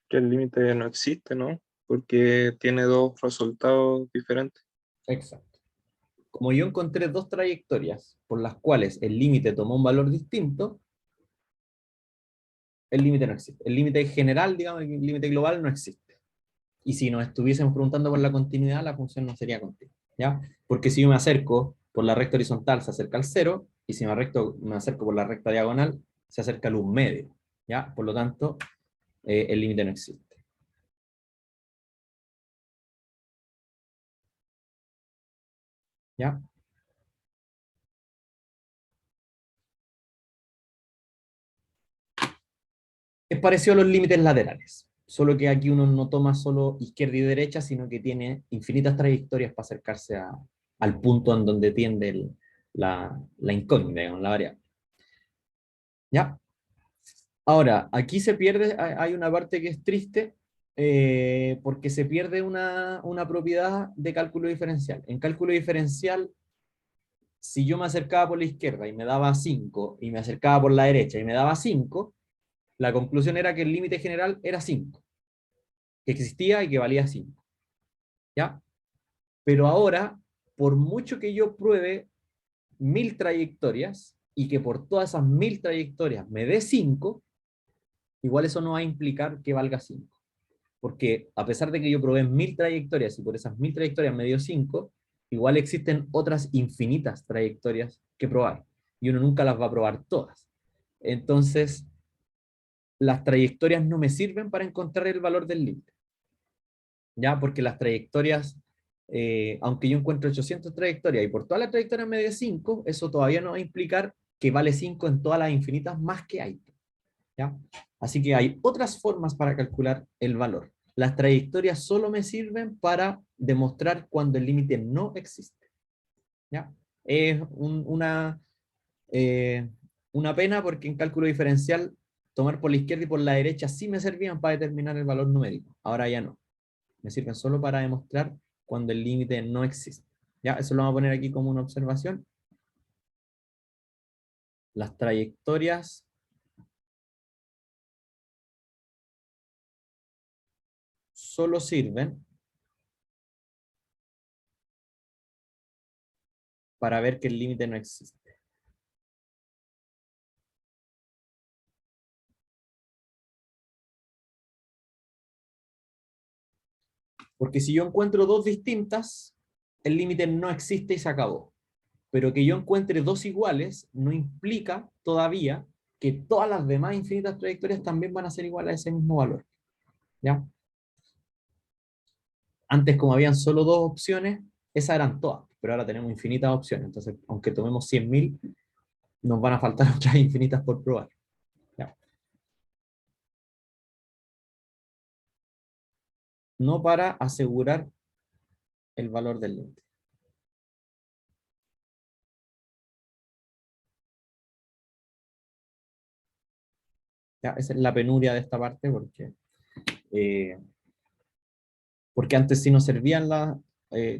Que el límite no existe, ¿no? Porque tiene dos resultados diferentes. Exacto. Como yo encontré dos trayectorias por las cuales el límite tomó un valor distinto, el límite no existe. El límite general, digamos, el límite global no existe. Y si nos estuviésemos preguntando por la continuidad, la función no sería continua. ¿Ya? Porque si yo me acerco por la recta horizontal, se acerca al 0, y si me acerco por la recta diagonal, se acerca al 1 medio. ¿Ya? Por lo tanto, el límite no existe. ¿Ya? Es parecido a los límites laterales, solo que aquí uno no toma solo izquierda y derecha, sino que tiene infinitas trayectorias para acercarse al punto en donde tiende la incógnita, digamos, la variable. ¿Ya? Ahora, aquí se pierde, hay una parte que es triste, porque se pierde una propiedad de cálculo diferencial. En cálculo diferencial, si yo me acercaba por la izquierda y me daba 5, y me acercaba por la derecha y me daba 5, la conclusión era que el límite general era 5, que existía y que valía 5. ¿Ya? Pero ahora, por mucho que yo pruebe 1000 trayectorias, y que por todas esas 1000 trayectorias me dé 5, igual eso no va a implicar que valga 5. Porque a pesar de que yo probé 1000 trayectorias y por esas 1000 trayectorias me dio 5, igual existen otras infinitas trayectorias que probar, y uno nunca las va a probar todas. Entonces, las trayectorias no me sirven para encontrar el valor del límite, ¿ya? Porque las trayectorias, aunque yo encuentre 800 trayectorias y por toda la trayectoria me dé 5, eso todavía no va a implicar que vale 5 en todas las infinitas más que hay, ¿ya? Así que hay otras formas para calcular el valor. Las trayectorias solo me sirven para demostrar cuando el límite no existe, ¿ya? Es una pena porque en cálculo diferencial tomar por la izquierda y por la derecha sí me servían para determinar el valor numérico. Ahora ya no. Me sirven solo para demostrar cuando el límite no existe. ¿Ya? Eso lo vamos a poner aquí como una observación. Las trayectorias solo sirven para ver que el límite no existe. Porque si yo encuentro dos distintas, el límite no existe y se acabó. Pero que yo encuentre dos iguales no implica todavía que todas las demás infinitas trayectorias también van a ser iguales a ese mismo valor. ¿Ya? Antes, como habían solo dos opciones, esas eran todas, pero ahora tenemos infinitas opciones. Entonces, aunque tomemos 100.000, nos van a faltar otras infinitas por probar. ¿Ya? No para asegurar el valor del límite. ¿Ya? Esa es la penuria de esta parte, porque antes si nos servían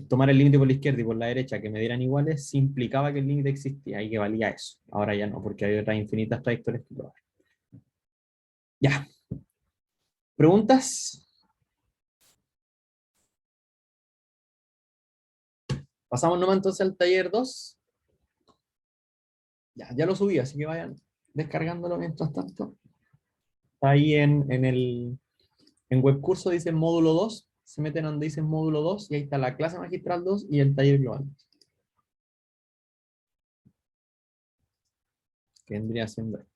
tomar el límite por la izquierda y por la derecha que me dieran iguales, sí implicaba que el límite existía y que valía eso. Ahora ya no, porque hay otras infinitas trayectorias que probar. Ya. ¿Preguntas? Pasamos nomás entonces al taller 2. Ya lo subí, así que vayan descargándolo mientras tanto. Está ahí en webcurso dice módulo 2, se meten donde dice módulo 2 y ahí está la clase magistral 2 y el taller global. Que vendría siendo esto.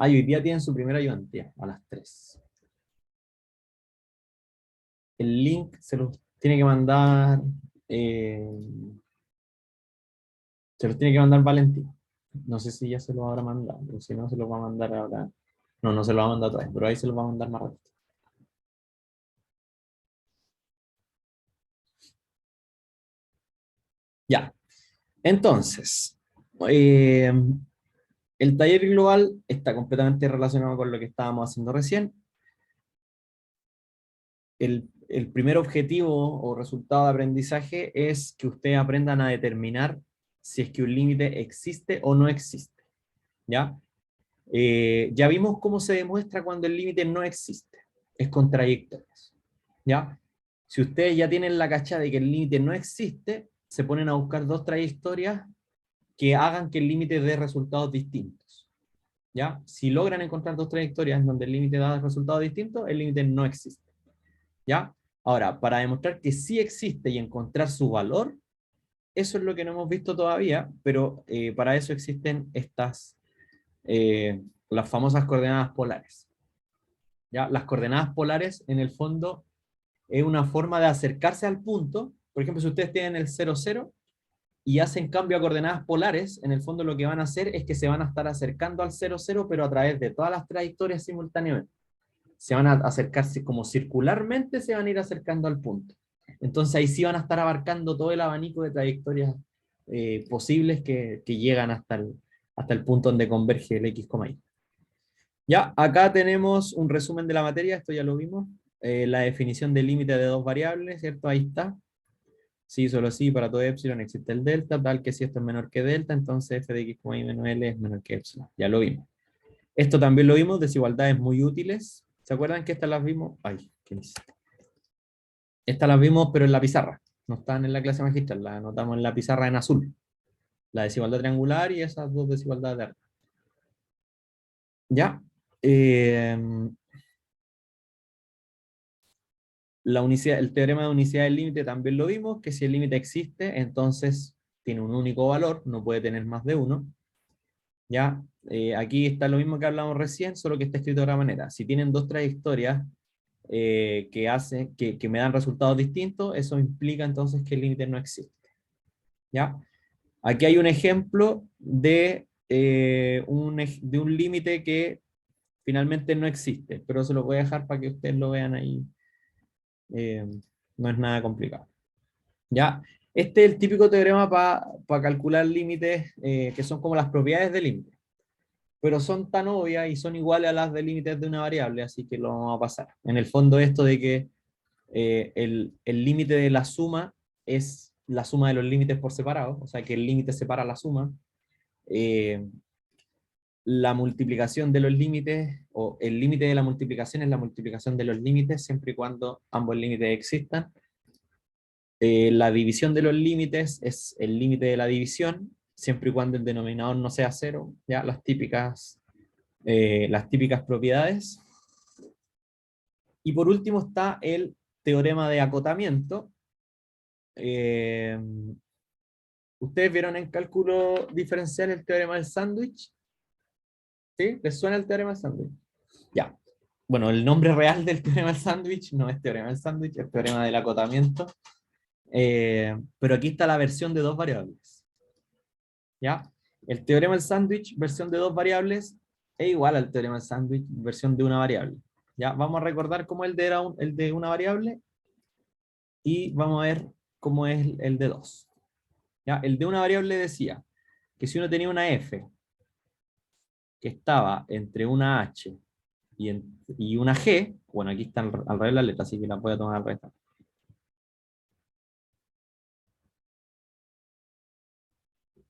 Hoy día tienen su primera ayudantía a las 3. El link se los tiene que mandar Valentín. No sé si ya se lo habrá mandado, pero si no se lo va a mandar ahora. No se lo va a mandar todavía, pero ahí se lo va a mandar más rápido. Ya. Entonces, el taller global está completamente relacionado con lo que estábamos haciendo recién. El primer objetivo o resultado de aprendizaje es que ustedes aprendan a determinar si es que un límite existe o no existe. ¿Ya? Ya vimos cómo se demuestra cuando el límite no existe. Es con trayectorias. ¿Ya? Si ustedes ya tienen la cachada de que el límite no existe, se ponen a buscar dos trayectorias que hagan que el límite dé resultados distintos. ¿Ya? Si logran encontrar dos trayectorias en donde el límite da resultados distintos, el límite no existe. ¿Ya? Ahora, para demostrar que sí existe y encontrar su valor, eso es lo que no hemos visto todavía, pero para eso existen las famosas coordenadas polares. ¿Ya? Las coordenadas polares, en el fondo, es una forma de acercarse al punto. Por ejemplo, si ustedes tienen el 0, 0, y hacen cambio a coordenadas polares, en el fondo lo que van a hacer es que se van a estar acercando al 0, 0, pero a través de todas las trayectorias simultáneamente. Se van a acercarse como circularmente, se van a ir acercando al punto. Entonces ahí sí van a estar abarcando todo el abanico de trayectorias posibles que llegan hasta el punto donde converge el X, Y. Ya, acá tenemos un resumen de la materia, esto ya lo vimos. La definición del límite de dos variables, ¿cierto? Ahí está. Sí, solo sí, para todo epsilon existe el delta, tal que si esto es menor que delta, entonces f de x, y menos l es menor que epsilon. Ya lo vimos. Esto también lo vimos, desigualdades muy útiles, ¿Se acuerdan que estas las vimos? Ay, ¿qué hice? Estas las vimos, pero en la pizarra. No están en la clase magistral, las anotamos en la pizarra en azul. La desigualdad triangular y esas dos desigualdades de arriba. ¿Ya? El teorema de unicidad del límite también lo vimos, que si el límite existe, entonces tiene un único valor, no puede tener más de uno. ¿Ya? Aquí está lo mismo que hablamos recién, solo que está escrito de otra manera. Si tienen dos trayectorias que me dan resultados distintos, eso implica entonces que el límite no existe. ¿Ya? Aquí hay un ejemplo de un límite que finalmente no existe, pero se lo voy a dejar para que ustedes lo vean ahí. No es nada complicado. ¿Ya? Este es el típico teorema para calcular límites que son como las propiedades del límite. Pero son tan obvias y son iguales a las de límites de una variable, así que lo vamos a pasar. En el fondo esto de que el límite de la suma es la suma de los límites por separado, o sea que el límite separa la suma. La multiplicación de los límites, o el límite de la multiplicación es la multiplicación de los límites, siempre y cuando ambos límites existan. La división de los límites es el límite de la división, siempre y cuando el denominador no sea cero, ya las típicas propiedades. Y por último está el teorema de acotamiento. ¿Ustedes vieron en cálculo diferencial el teorema del sándwich? ¿Sí? ¿Les suena el teorema del sándwich? Ya. Bueno, el nombre real del teorema del sándwich no es teorema del sándwich, es teorema del acotamiento. Pero aquí está la versión de dos variables. ¿Ya? El teorema del sándwich, versión de dos variables, es igual al teorema del sándwich, versión de una variable. ¿Ya? Vamos a recordar cómo el de una variable y vamos a ver cómo es el de dos. ¿Ya? El de una variable decía que si uno tenía una f que estaba entre una h y una g, bueno, aquí están al revés las letras, así que las voy a tomar al revés.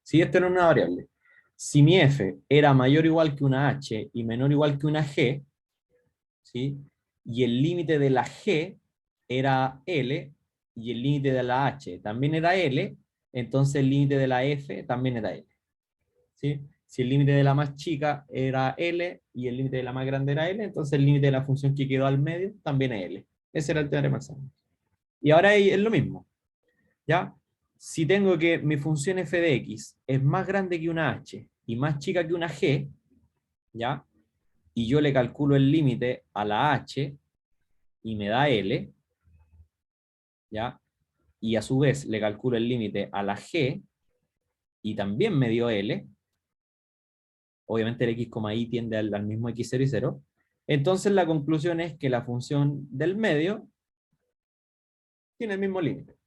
Si esta era una variable, si mi f era mayor o igual que una h y menor o igual que una g, ¿sí? Y el límite de la g era L, y el límite de la h también era L, entonces el límite de la f también era L. ¿Sí? Si el límite de la más chica era L y el límite de la más grande era L, entonces el límite de la función que quedó al medio también es L. Ese era el teorema del sándwich. Y ahora es lo mismo. ¿Ya? Si tengo que mi función f de x es más grande que una h y más chica que una g, ¿ya? Y yo le calculo el límite a la h y me da L, ¿ya? Y a su vez le calculo el límite a la g y también me dio L, obviamente el x, y tiende al mismo x0 y 0, entonces la conclusión es que la función del medio tiene el mismo límite.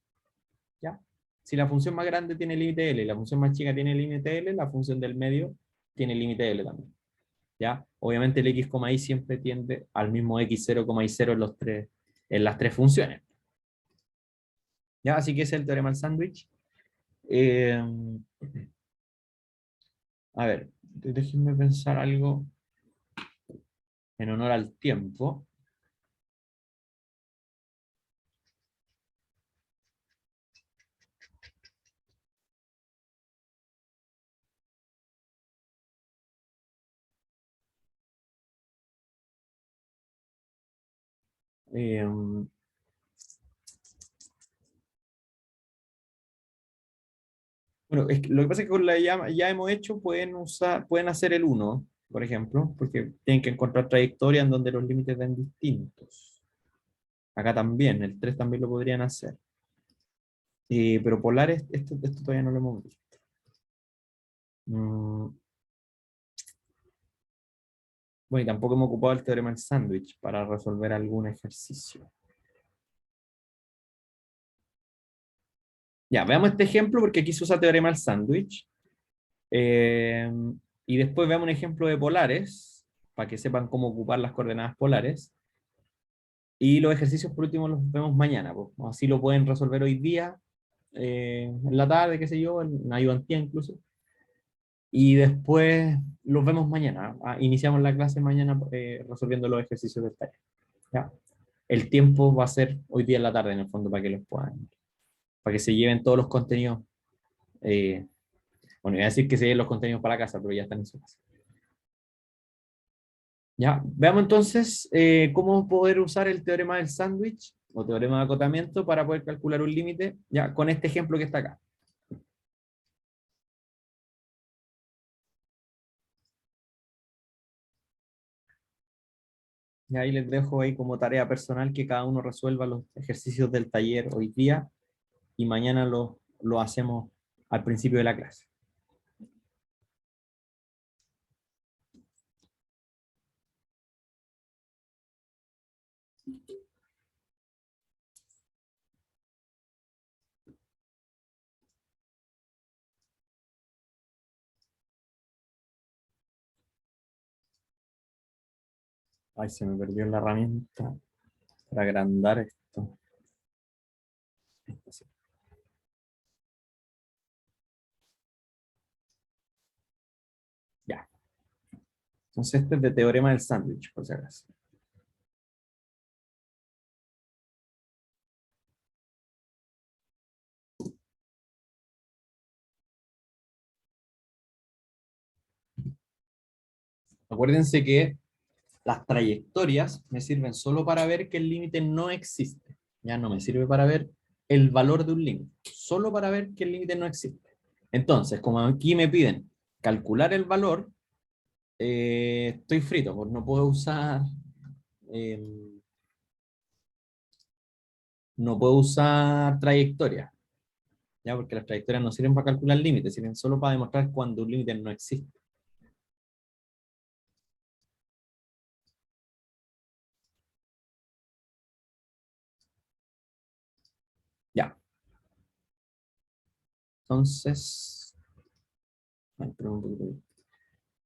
¿Ya? Si la función más grande tiene límite L y la función más chica tiene límite L, la función del medio tiene límite L también. ¿Ya? Obviamente el x, y siempre tiende al mismo x0, y0 en las tres funciones. ¿Ya? Así que ese es el teorema del sándwich. A ver, déjenme pensar algo en honor al tiempo. Bueno, lo que pasa es que con la ya hemos hecho, pueden hacer el 1, por ejemplo, porque tienen que encontrar trayectorias en donde los límites den distintos. Acá también, el 3 también lo podrían hacer. Pero polares, esto todavía no lo hemos visto. Bueno, y tampoco hemos ocupado el teorema del sándwich para resolver algún ejercicio. Ya, veamos este ejemplo porque aquí se usa teorema del sándwich. Y después veamos un ejemplo de polares, para que sepan cómo ocupar las coordenadas polares. Y los ejercicios por último los vemos mañana, pues. Así lo pueden resolver hoy día, en la tarde, qué sé yo, en ayudantía incluso. Y después los vemos mañana. Iniciamos la clase mañana resolviendo los ejercicios del taller. ¿Ya? El tiempo va a ser hoy día en la tarde, en el fondo, para que los puedan, para que se lleven todos los contenidos. Bueno, iba a decir que se lleven los contenidos para la casa, pero ya están en su casa. Ya, veamos entonces cómo poder usar el teorema del sándwich o teorema de acotamiento para poder calcular un límite, ya con este ejemplo que está acá. Y ahí les dejo ahí como tarea personal que cada uno resuelva los ejercicios del taller hoy día y mañana lo hacemos al principio de la clase. Ay, se me perdió la herramienta para agrandar esto. Ya. Entonces este es de teorema del sándwich, por si acaso. Acuérdense que las trayectorias me sirven solo para ver que el límite no existe. Ya no me sirve para ver el valor de un límite, solo para ver que el límite no existe. Entonces, como aquí me piden calcular el valor, estoy frito, porque eh, no puedo usar trayectoria, ¿ya? Porque las trayectorias no sirven para calcular límites, sirven solo para demostrar cuando un límite no existe. Ya. Entonces, ay, perdón, porque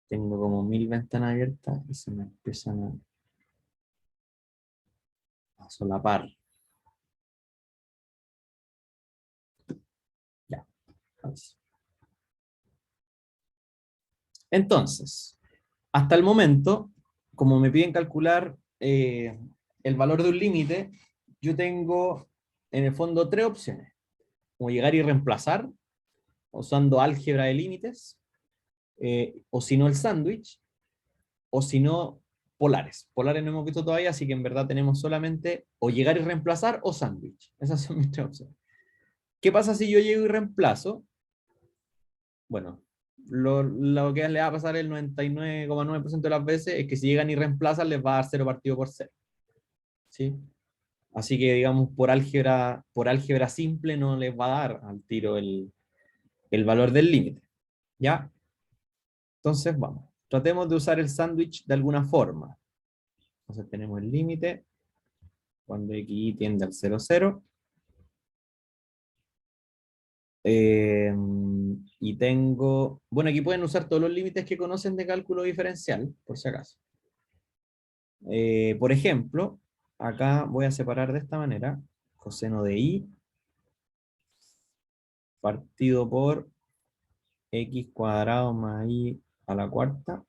tengo como 1000 ventanas abiertas y se me empiezan a solapar. Ya. Entonces, hasta el momento, como me piden calcular el valor de un límite, yo tengo en el fondo tres opciones. Como llegar y reemplazar, usando álgebra de límites, o si no el sándwich, o si no polares. Polares no hemos visto todavía, así que en verdad tenemos solamente o llegar y reemplazar o sándwich. Esas son mis tres opciones. ¿Qué pasa si yo llego y reemplazo? Bueno, lo que le va a pasar el 99,9% de las veces es que si llegan y reemplazan les va a dar 0 partido por 0. ¿Sí? Así que digamos por álgebra simple no les va a dar al tiro el valor del límite. ¿Ya? Entonces vamos, tratemos de usar el sándwich de alguna forma. Entonces tenemos el límite cuando x tiende al 0, 0. Y tengo, bueno, aquí pueden usar todos los límites que conocen de cálculo diferencial, por si acaso. Por ejemplo, acá voy a separar de esta manera, coseno de y partido por x cuadrado más y a la cuarta.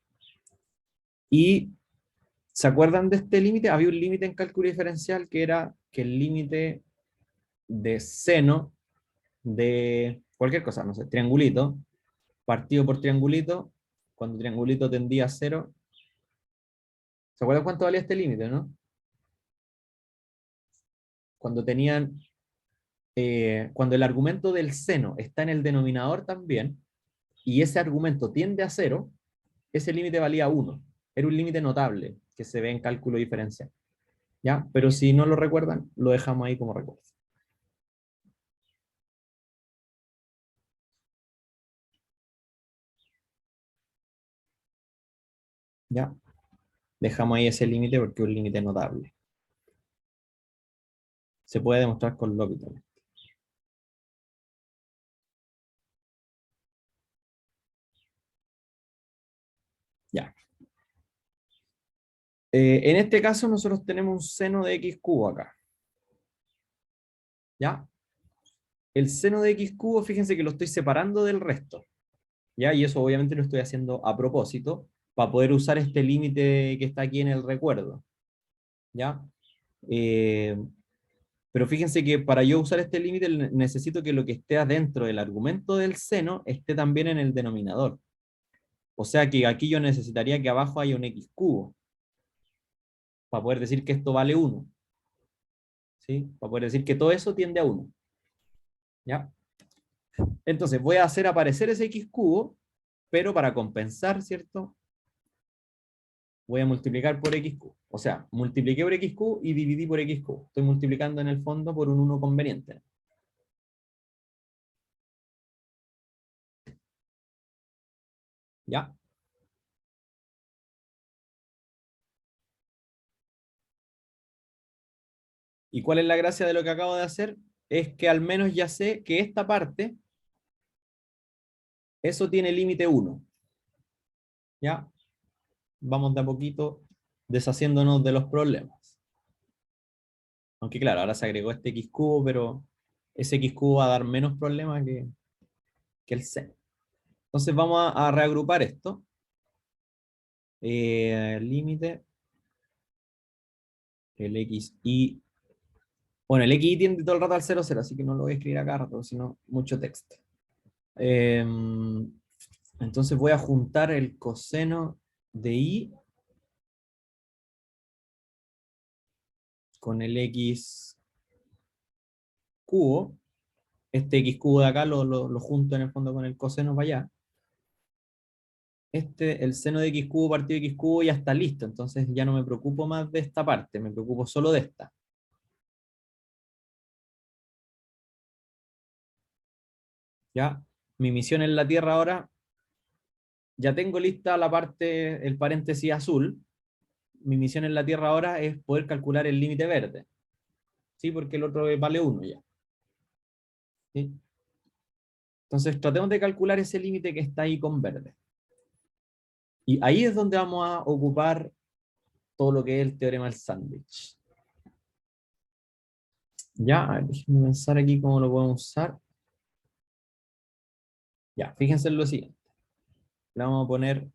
Y, ¿se acuerdan de este límite? Había un límite en cálculo diferencial que era que el límite de seno de cualquier cosa, no sé, triangulito, partido por triangulito, cuando triangulito tendía a 0. ¿Se acuerdan cuánto valía este límite, no? Cuando tenían, cuando el argumento del seno está en el denominador también, y ese argumento tiende a 0, ese límite valía 1. Era un límite notable que se ve en cálculo diferencial. ¿Ya? Pero si no lo recuerdan, lo dejamos ahí como recuerdo. ¿Ya? Dejamos ahí ese límite porque es un límite notable. Se puede demostrar con L'Hopital. Ya. En este caso nosotros tenemos un seno de x cubo acá. ¿Ya? El seno de x cubo, fíjense que lo estoy separando del resto. ¿Ya? Y eso obviamente lo estoy haciendo a propósito, para poder usar este límite que está aquí en el recuerdo. ¿Ya? Pero fíjense que para yo usar este límite necesito que lo que esté adentro del argumento del seno esté también en el denominador. O sea que aquí yo necesitaría que abajo haya un x cubo, para poder decir que esto vale 1. ¿Sí? Para poder decir que todo eso tiende a 1. ¿Ya? Entonces voy a hacer aparecer ese x cubo, pero para compensar, ¿cierto? Voy a multiplicar por x cubo. O sea, multipliqué por x cubo y dividí por x cubo. Estoy multiplicando en el fondo por un 1 conveniente. ¿Ya? ¿Y cuál es la gracia de lo que acabo de hacer? Es que al menos ya sé que esta parte, eso tiene límite 1. ¿Ya? Vamos de a poquito deshaciéndonos de los problemas. Aunque claro, ahora se agregó este x cubo, pero ese x cubo va a dar menos problemas que el seno. Entonces vamos a reagrupar esto. Límite. El xy. Bueno, el xy tiende todo el rato al 0, 0, así que no lo voy a escribir acá, porque sino mucho texto. Entonces voy a juntar el coseno de y con el x cubo. Este x cubo de acá lo junto en el fondo con el coseno para allá. El seno de x cubo partido de x cubo ya está listo, entonces ya no me preocupo más de esta parte, me preocupo solo de esta. ¿Ya? Mi misión en la Tierra ahora, ya tengo lista la parte, el paréntesis azul. Mi misión en la Tierra ahora es poder calcular el límite verde. ¿Sí? Porque el otro vale 1 ya. ¿Sí? Entonces tratemos de calcular ese límite que está ahí con verde. Y ahí es donde vamos a ocupar todo lo que es el teorema del sándwich. Ya, a ver, déjenme pensar aquí cómo lo podemos usar. Ya, fíjense en lo siguiente. Le vamos a poner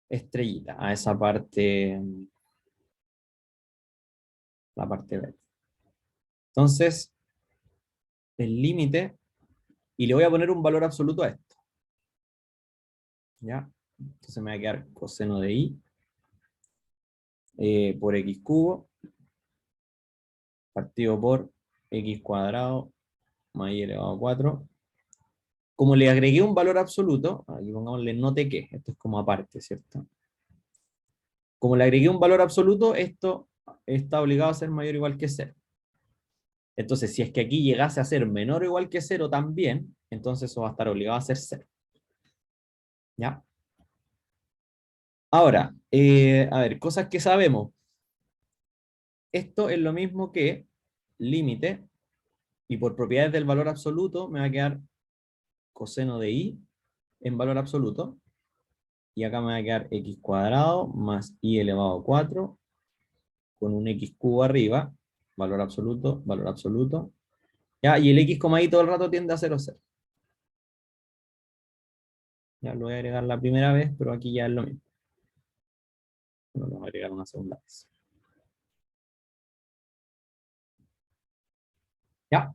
estrellita a esa parte, la parte verde. Entonces, el límite, y le voy a poner un valor absoluto a esto. ¿Ya? Entonces me va a quedar coseno de y por x cubo partido por x cuadrado más y elevado a 4. Como le agregué un valor absoluto, aquí pongámosle no te que, esto es como aparte, ¿cierto? Como le agregué un valor absoluto, esto está obligado a ser mayor o igual que 0. Entonces, si es que aquí llegase a ser menor o igual que 0 también, entonces eso va a estar obligado a ser 0. ¿Ya? Ahora, a ver, cosas que sabemos. Esto es lo mismo que límite, y por propiedades del valor absoluto me va a quedar coseno de y en valor absoluto, y acá me va a quedar x cuadrado más y elevado a 4, con un x cubo arriba, valor absoluto, ¿ya? Y el x, ahí todo el rato tiende a 0, 0. Ya lo voy a agregar la primera vez, pero aquí ya es lo mismo. Lo voy a agregar una segunda vez. ¿Ya?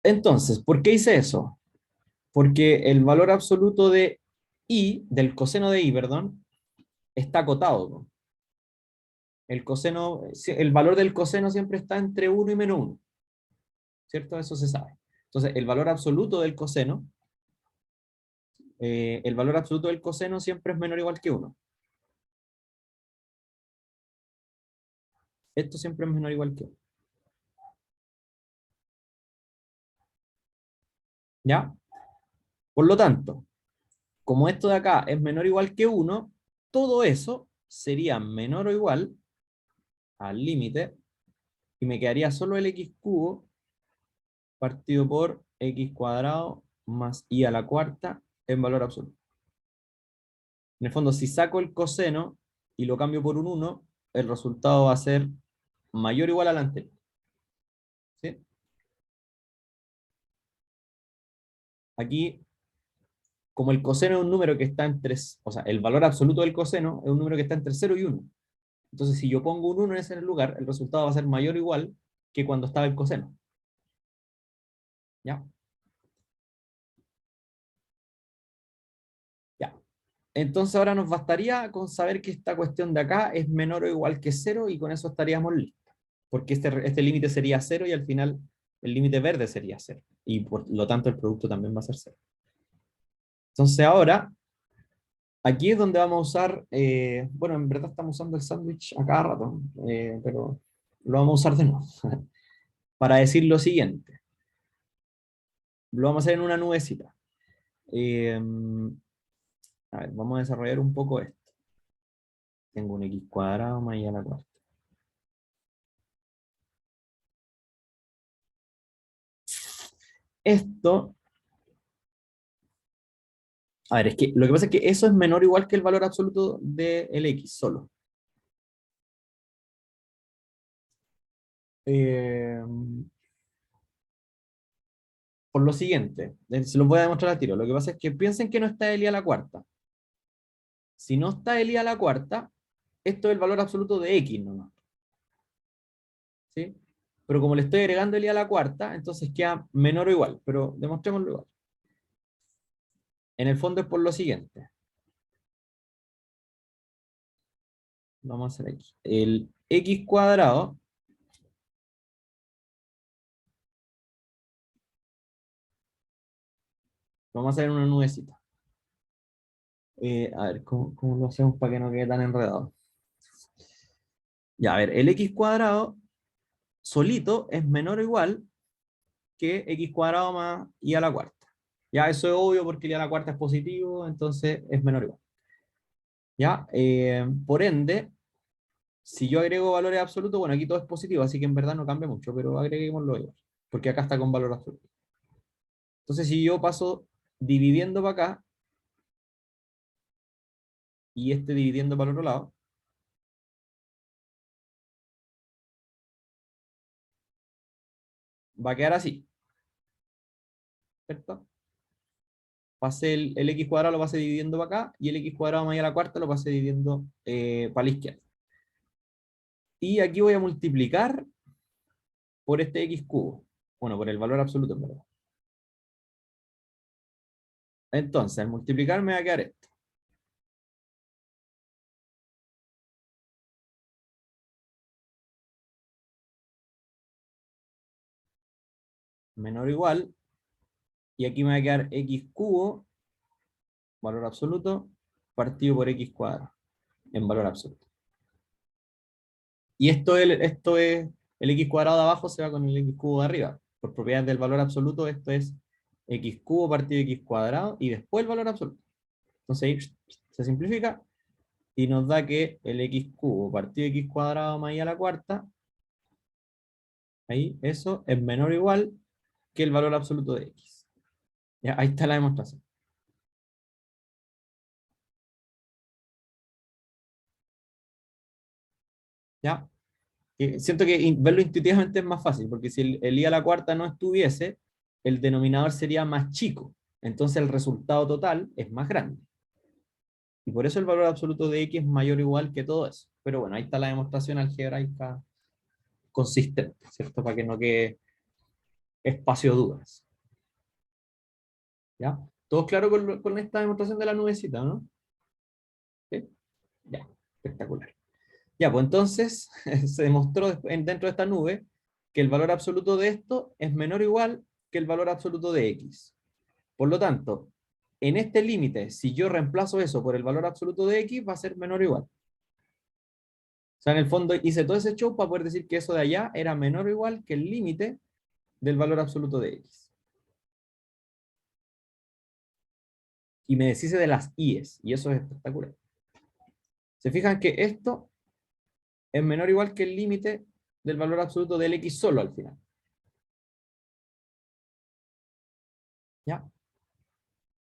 Entonces, ¿por qué hice eso? Porque el valor absoluto de y, del coseno de y, perdón, está acotado, ¿no? El valor del coseno siempre está entre 1 y menos 1. ¿Cierto? Eso se sabe. Entonces, el valor absoluto del coseno, siempre es menor o igual que 1. Esto siempre es menor o igual que 1. ¿Ya? Por lo tanto, como esto de acá es menor o igual que 1, todo eso sería menor o igual al límite, y me quedaría solo el x cubo partido por x cuadrado más y a la cuarta en valor absoluto. En el fondo, si saco el coseno y lo cambio por un 1, el resultado va a ser mayor o igual al anterior. ¿Sí? aquí, como el coseno es un número que está entre, o sea, el valor absoluto del coseno es un número que está entre 0 y 1. Entonces, si yo pongo un 1 en ese lugar, el resultado va a ser mayor o igual que cuando estaba el coseno. ¿Ya? Ya. Entonces ahora nos bastaría con saber que esta cuestión de acá es menor o igual que 0 y con eso estaríamos listos. Porque este límite sería 0 y al final el límite verde sería 0. Y por lo tanto el producto también va a ser 0. Entonces ahora, aquí es donde vamos a usar, bueno, en verdad estamos usando el sándwich a cada rato, pero lo vamos a usar de nuevo. Para decir lo siguiente. Lo vamos a hacer en una nubecita. A ver, vamos a desarrollar un poco esto. Tengo un x cuadrado más y a la cuarta. Esto, a ver, es que lo que pasa es que eso es menor o igual que el valor absoluto del x solo. Por lo siguiente, se los voy a demostrar al tiro. Lo que pasa es que piensen que no está el i a la cuarta. Si no está el i a la cuarta, esto es el valor absoluto de x nomás. ¿Sí? Pero como le estoy agregando el i a la cuarta, entonces queda menor o igual, pero demostrémoslo igual. En el fondo es por lo siguiente. Vamos a hacer aquí. El x cuadrado vamos a hacer una nubecita. A ver, ¿cómo lo hacemos para que no quede tan enredado? Ya, a ver, el x cuadrado solito es menor o igual que x cuadrado más y a la cuarta. Ya, eso es obvio porque y a la cuarta es positivo, entonces es menor o igual. Ya, por ende, si yo agrego valores absolutos, bueno, aquí todo es positivo, así que en verdad no cambia mucho, pero agreguémoslo igual, porque acá está con valor absoluto. Entonces, si yo paso dividiendo para acá, y este dividiendo para el otro lado, va a quedar así, ¿cierto? Pasé el x cuadrado lo pasé dividiendo para acá, y el x cuadrado más a la cuarta lo pasé dividiendo para la izquierda. Y aquí voy a multiplicar por este x cubo. Bueno, por el valor absoluto, en verdad. Entonces, al multiplicar me va a quedar esto. Menor o igual. Y aquí me va a quedar x cubo, valor absoluto, partido por x cuadrado, en valor absoluto. Y esto es el x cuadrado de abajo se va con el x cubo de arriba. Por propiedades del valor absoluto, esto es x cubo partido de x cuadrado y después el valor absoluto. Entonces ahí se simplifica y nos da que el x cubo partido de x cuadrado más y a la cuarta, ahí eso es menor o igual que el valor absoluto de x. Ya, ahí está la demostración. ¿Ya? Siento que verlo intuitivamente es más fácil, porque si el i a la cuarta no estuviese, el denominador sería más chico. Entonces el resultado total es más grande. Y por eso el valor absoluto de x es mayor o igual que todo eso. Pero bueno, ahí está la demostración algebraica consistente, ¿cierto? Para que no quede espacio de dudas. ¿Ya? ¿Todos claros con esta demostración de la nubecita, no? ¿Sí? Ya, espectacular. Ya, pues entonces se demostró dentro de esta nube que el valor absoluto de esto es menor o igual que el valor absoluto de x. Por lo tanto, en este límite, si yo reemplazo eso por el valor absoluto de x, va a ser menor o igual. O sea, en el fondo hice todo ese show para poder decir que eso de allá era menor o igual que el límite del valor absoluto de x. Y me deshice de las i's, y eso es espectacular. Se fijan que esto es menor o igual que el límite del valor absoluto del x solo al final. ¿Ya?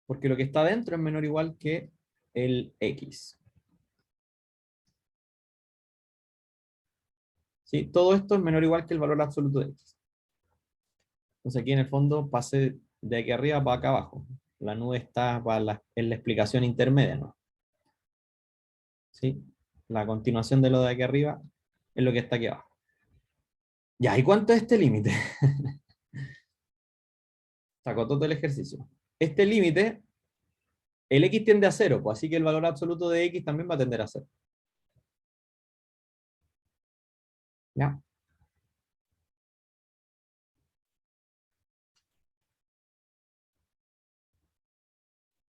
Porque lo que está dentro es menor o igual que el x. ¿Sí? Todo esto es menor o igual que el valor absoluto de x. Entonces aquí en el fondo pasé de aquí arriba para acá abajo. La nube está en la explicación intermedia, ¿no? ¿Sí? La continuación de lo de aquí arriba es lo que está aquí abajo. Ya, ¿y cuánto es este límite? Sacó todo el ejercicio. Este límite, el x tiende a 0, pues así que el valor absoluto de x también va a tender a 0. ¿Ya?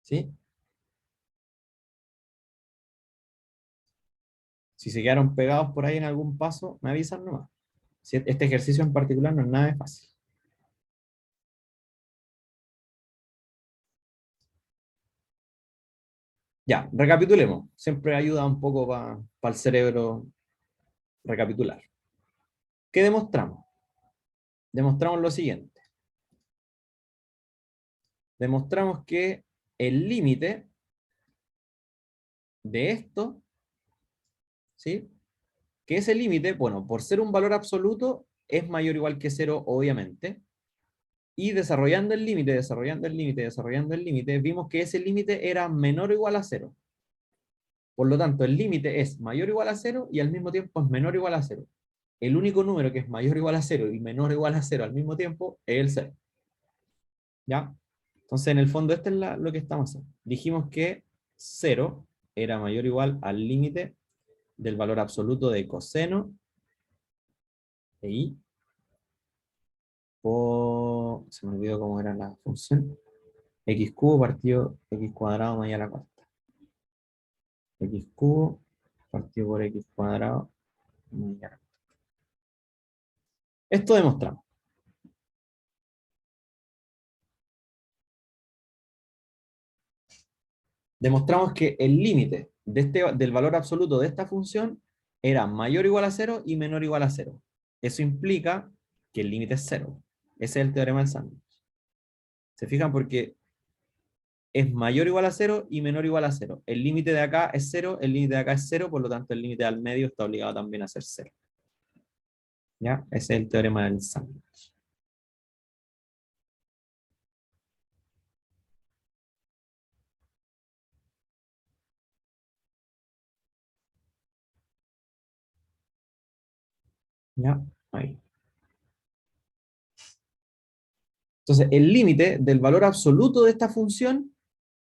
¿Sí? Si se quedaron pegados por ahí en algún paso, me avisan nomás. Este ejercicio en particular no es nada de fácil. Ya, recapitulemos. Siempre ayuda un poco para el cerebro recapitular. ¿Qué demostramos? Demostramos lo siguiente. Demostramos que el límite de esto, ¿sí? Que ese límite, bueno, por ser un valor absoluto, es mayor o igual que 0, obviamente. Y desarrollando el límite, desarrollando el límite, desarrollando el límite, vimos que ese límite era menor o igual a 0. Por lo tanto, el límite es mayor o igual a 0 y al mismo tiempo es menor o igual a 0. El único número que es mayor o igual a 0 y menor o igual a 0 al mismo tiempo es el 0. ¿Ya? Entonces, en el fondo, esto es lo que estamos haciendo. Dijimos que 0 era mayor o igual al límite del valor absoluto de coseno de i por... Se me olvidó cómo era la función. X cubo partido x cuadrado más y a la cuarta. X cubo partido por x cuadrado más y a la cuarta. Esto demostramos. Demostramos que el límite del valor absoluto de esta función era mayor o igual a 0 y menor o igual a 0. Eso implica que el límite es 0. Ese es el teorema del sándwich. ¿Se fijan? Porque es mayor o igual a 0 y menor o igual a 0. El límite de acá es 0, el límite de acá es 0, por lo tanto el límite al medio está obligado también a ser 0. ¿Ya? Ese es el teorema del sándwich. ¿Ya? Ahí. Entonces, el límite del valor absoluto de esta función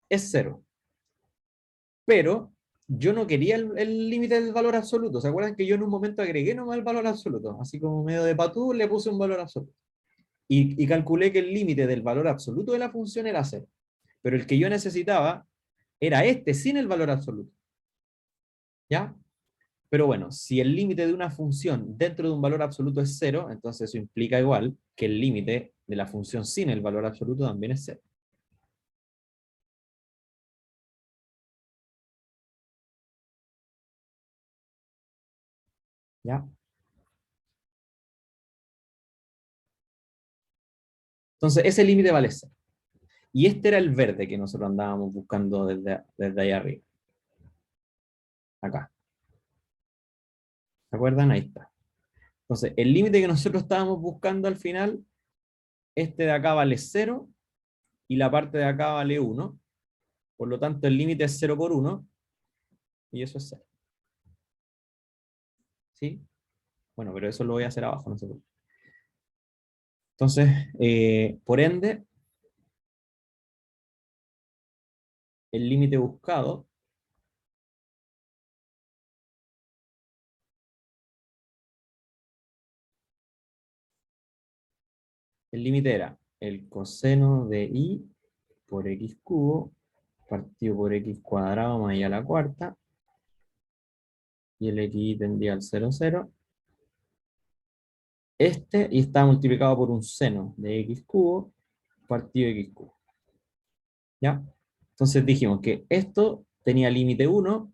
es 0. Pero yo no quería el límite del valor absoluto. ¿Se acuerdan que yo en un momento agregué nomás el valor absoluto? Así como medio de patú le puse un valor absoluto. Y calculé que el límite del valor absoluto de la función era 0. Pero el que yo necesitaba era este sin el valor absoluto. ¿Ya? Pero bueno, si el límite de una función dentro de un valor absoluto es 0, entonces eso implica igual que el límite de la función sin el valor absoluto también es 0. ¿Ya? Entonces ese límite vale 0. Y este era el verde que nosotros andábamos buscando desde ahí arriba. Acá. ¿Se acuerdan? Ahí está. Entonces, el límite que nosotros estábamos buscando al final, este de acá vale 0 y la parte de acá vale 1. Por lo tanto, el límite es 0 por 1 y eso es 0. ¿Sí? Bueno, pero eso lo voy a hacer abajo, no se preocupen. Entonces, por ende, el límite buscado el límite era el coseno de i por x cubo partido por x cuadrado más y a la cuarta, y el x tendría al 0, 0. Y está multiplicado por un seno de x cubo partido de x cubo. ¿Ya? Entonces dijimos que esto tenía límite 1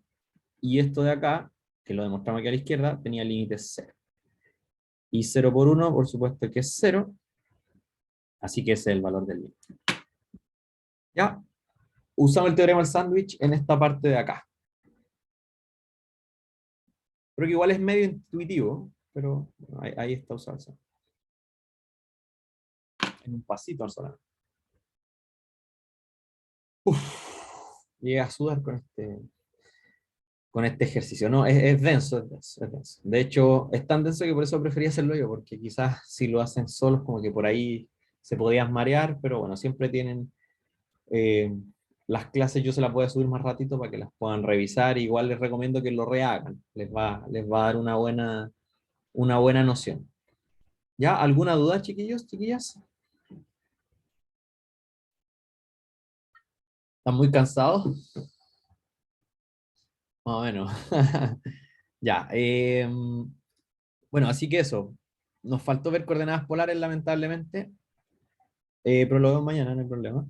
y esto de acá, que lo demostramos aquí a la izquierda, tenía límite 0. Y 0 por 1, por supuesto que es 0, así que ese es el valor del límite. ¿Ya? Usamos el teorema del sándwich en esta parte de acá. Creo que igual es medio intuitivo, pero ahí está usado. En un pasito solamente. Llegué a sudar con este ejercicio. No, es denso, es denso, es denso. De hecho, es tan denso que por eso prefería hacerlo yo, porque quizás si lo hacen solos, como que por ahí se podían marear, pero bueno, siempre tienen eh, las clases, yo se las voy a subir más ratito para que las puedan revisar. Igual les recomiendo que lo rehagan, les va a dar una buena noción. ¿Ya? ¿Alguna duda, chiquillos, chiquillas? ¿Están muy cansados? Más o menos. Ya. Bueno, así que eso. Nos faltó ver coordenadas polares, lamentablemente. Pero lo veo mañana, no hay problema.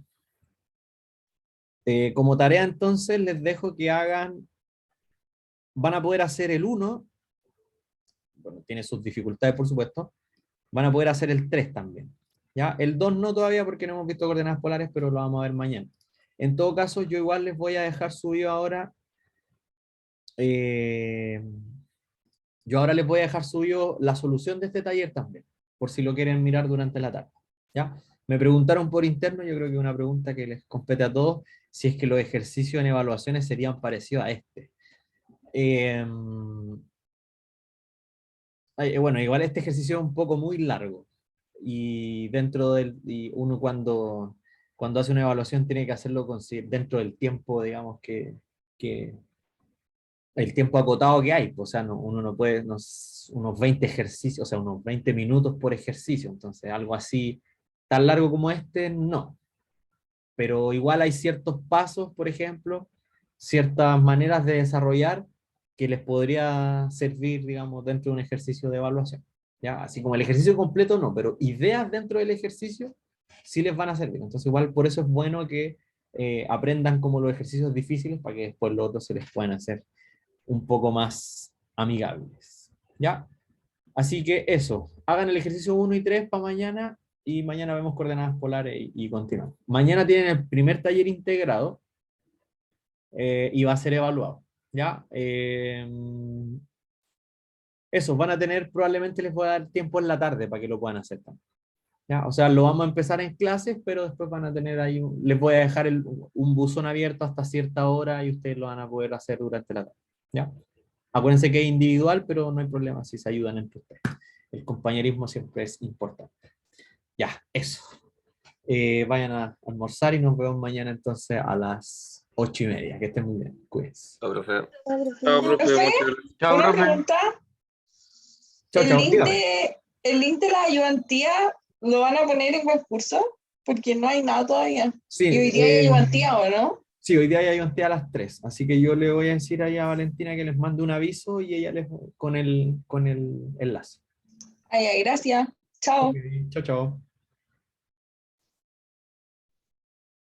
Como tarea, entonces, les dejo que hagan. Van a poder hacer el 1. Bueno, tiene sus dificultades, por supuesto. Van a poder hacer el 3 también. ¿Ya? El 2 no todavía porque no hemos visto coordenadas polares, pero lo vamos a ver mañana. En todo caso, yo igual les voy a dejar subido ahora. Yo ahora les voy a dejar subido la solución de este taller también, por si lo quieren mirar durante la tarde. ¿Ya? Me preguntaron por interno, yo creo que es una pregunta que les compete a todos, si es que los ejercicios en evaluaciones serían parecidos a este. Bueno, igual este ejercicio es un poco muy largo y y uno cuando hace una evaluación tiene que hacerlo dentro del tiempo, digamos, que el tiempo acotado que hay, pues, o sea, uno no puede, unos 20 ejercicios, o sea, unos 20 minutos por ejercicio, entonces algo así tan largo como este, no. Pero igual hay ciertos pasos, por ejemplo, ciertas maneras de desarrollar que les podría servir, digamos, dentro de un ejercicio de evaluación. ¿Ya? Así como el ejercicio completo no, pero ideas dentro del ejercicio sí les van a servir. Entonces igual por eso es bueno que aprendan como los ejercicios difíciles para que después los otros se les puedan hacer un poco más amigables. ¿Ya? Así que eso, hagan el ejercicio 1 y 3 para mañana y mañana vemos coordenadas polares y continuamos. Mañana tienen el primer taller integrado y va a ser evaluado. ¿Ya? Eso, van a tener, probablemente les voy a dar tiempo en la tarde para que lo puedan hacer también. ¿Ya? O sea, lo vamos a empezar en clases, pero después van a tener ahí, les voy a dejar un buzón abierto hasta cierta hora y ustedes lo van a poder hacer durante la tarde. ¿Ya? Acuérdense que es individual, pero no hay problema si se ayudan entre ustedes. El compañerismo siempre es importante. Ya, eso. Vayan a almorzar y nos vemos mañana entonces a las 8:30. Que estén muy bien. Cuídense. Chao, profe. Chao, Chao, profe. Profe, Muchas gracias. Chao, una profe. pregunta. Chao, chao. Dígame. El link de la ayudantía lo van a poner en concurso porque no hay nada todavía. Sí, Y hoy día hay ayudantía, ¿o no? sí, hoy día hay ayudantía a las 3. Así que yo le voy a decir ahí a Valentina que les mande un aviso y ella con el enlace. Ay, ay, gracias. Chao. Ok, chao, chao.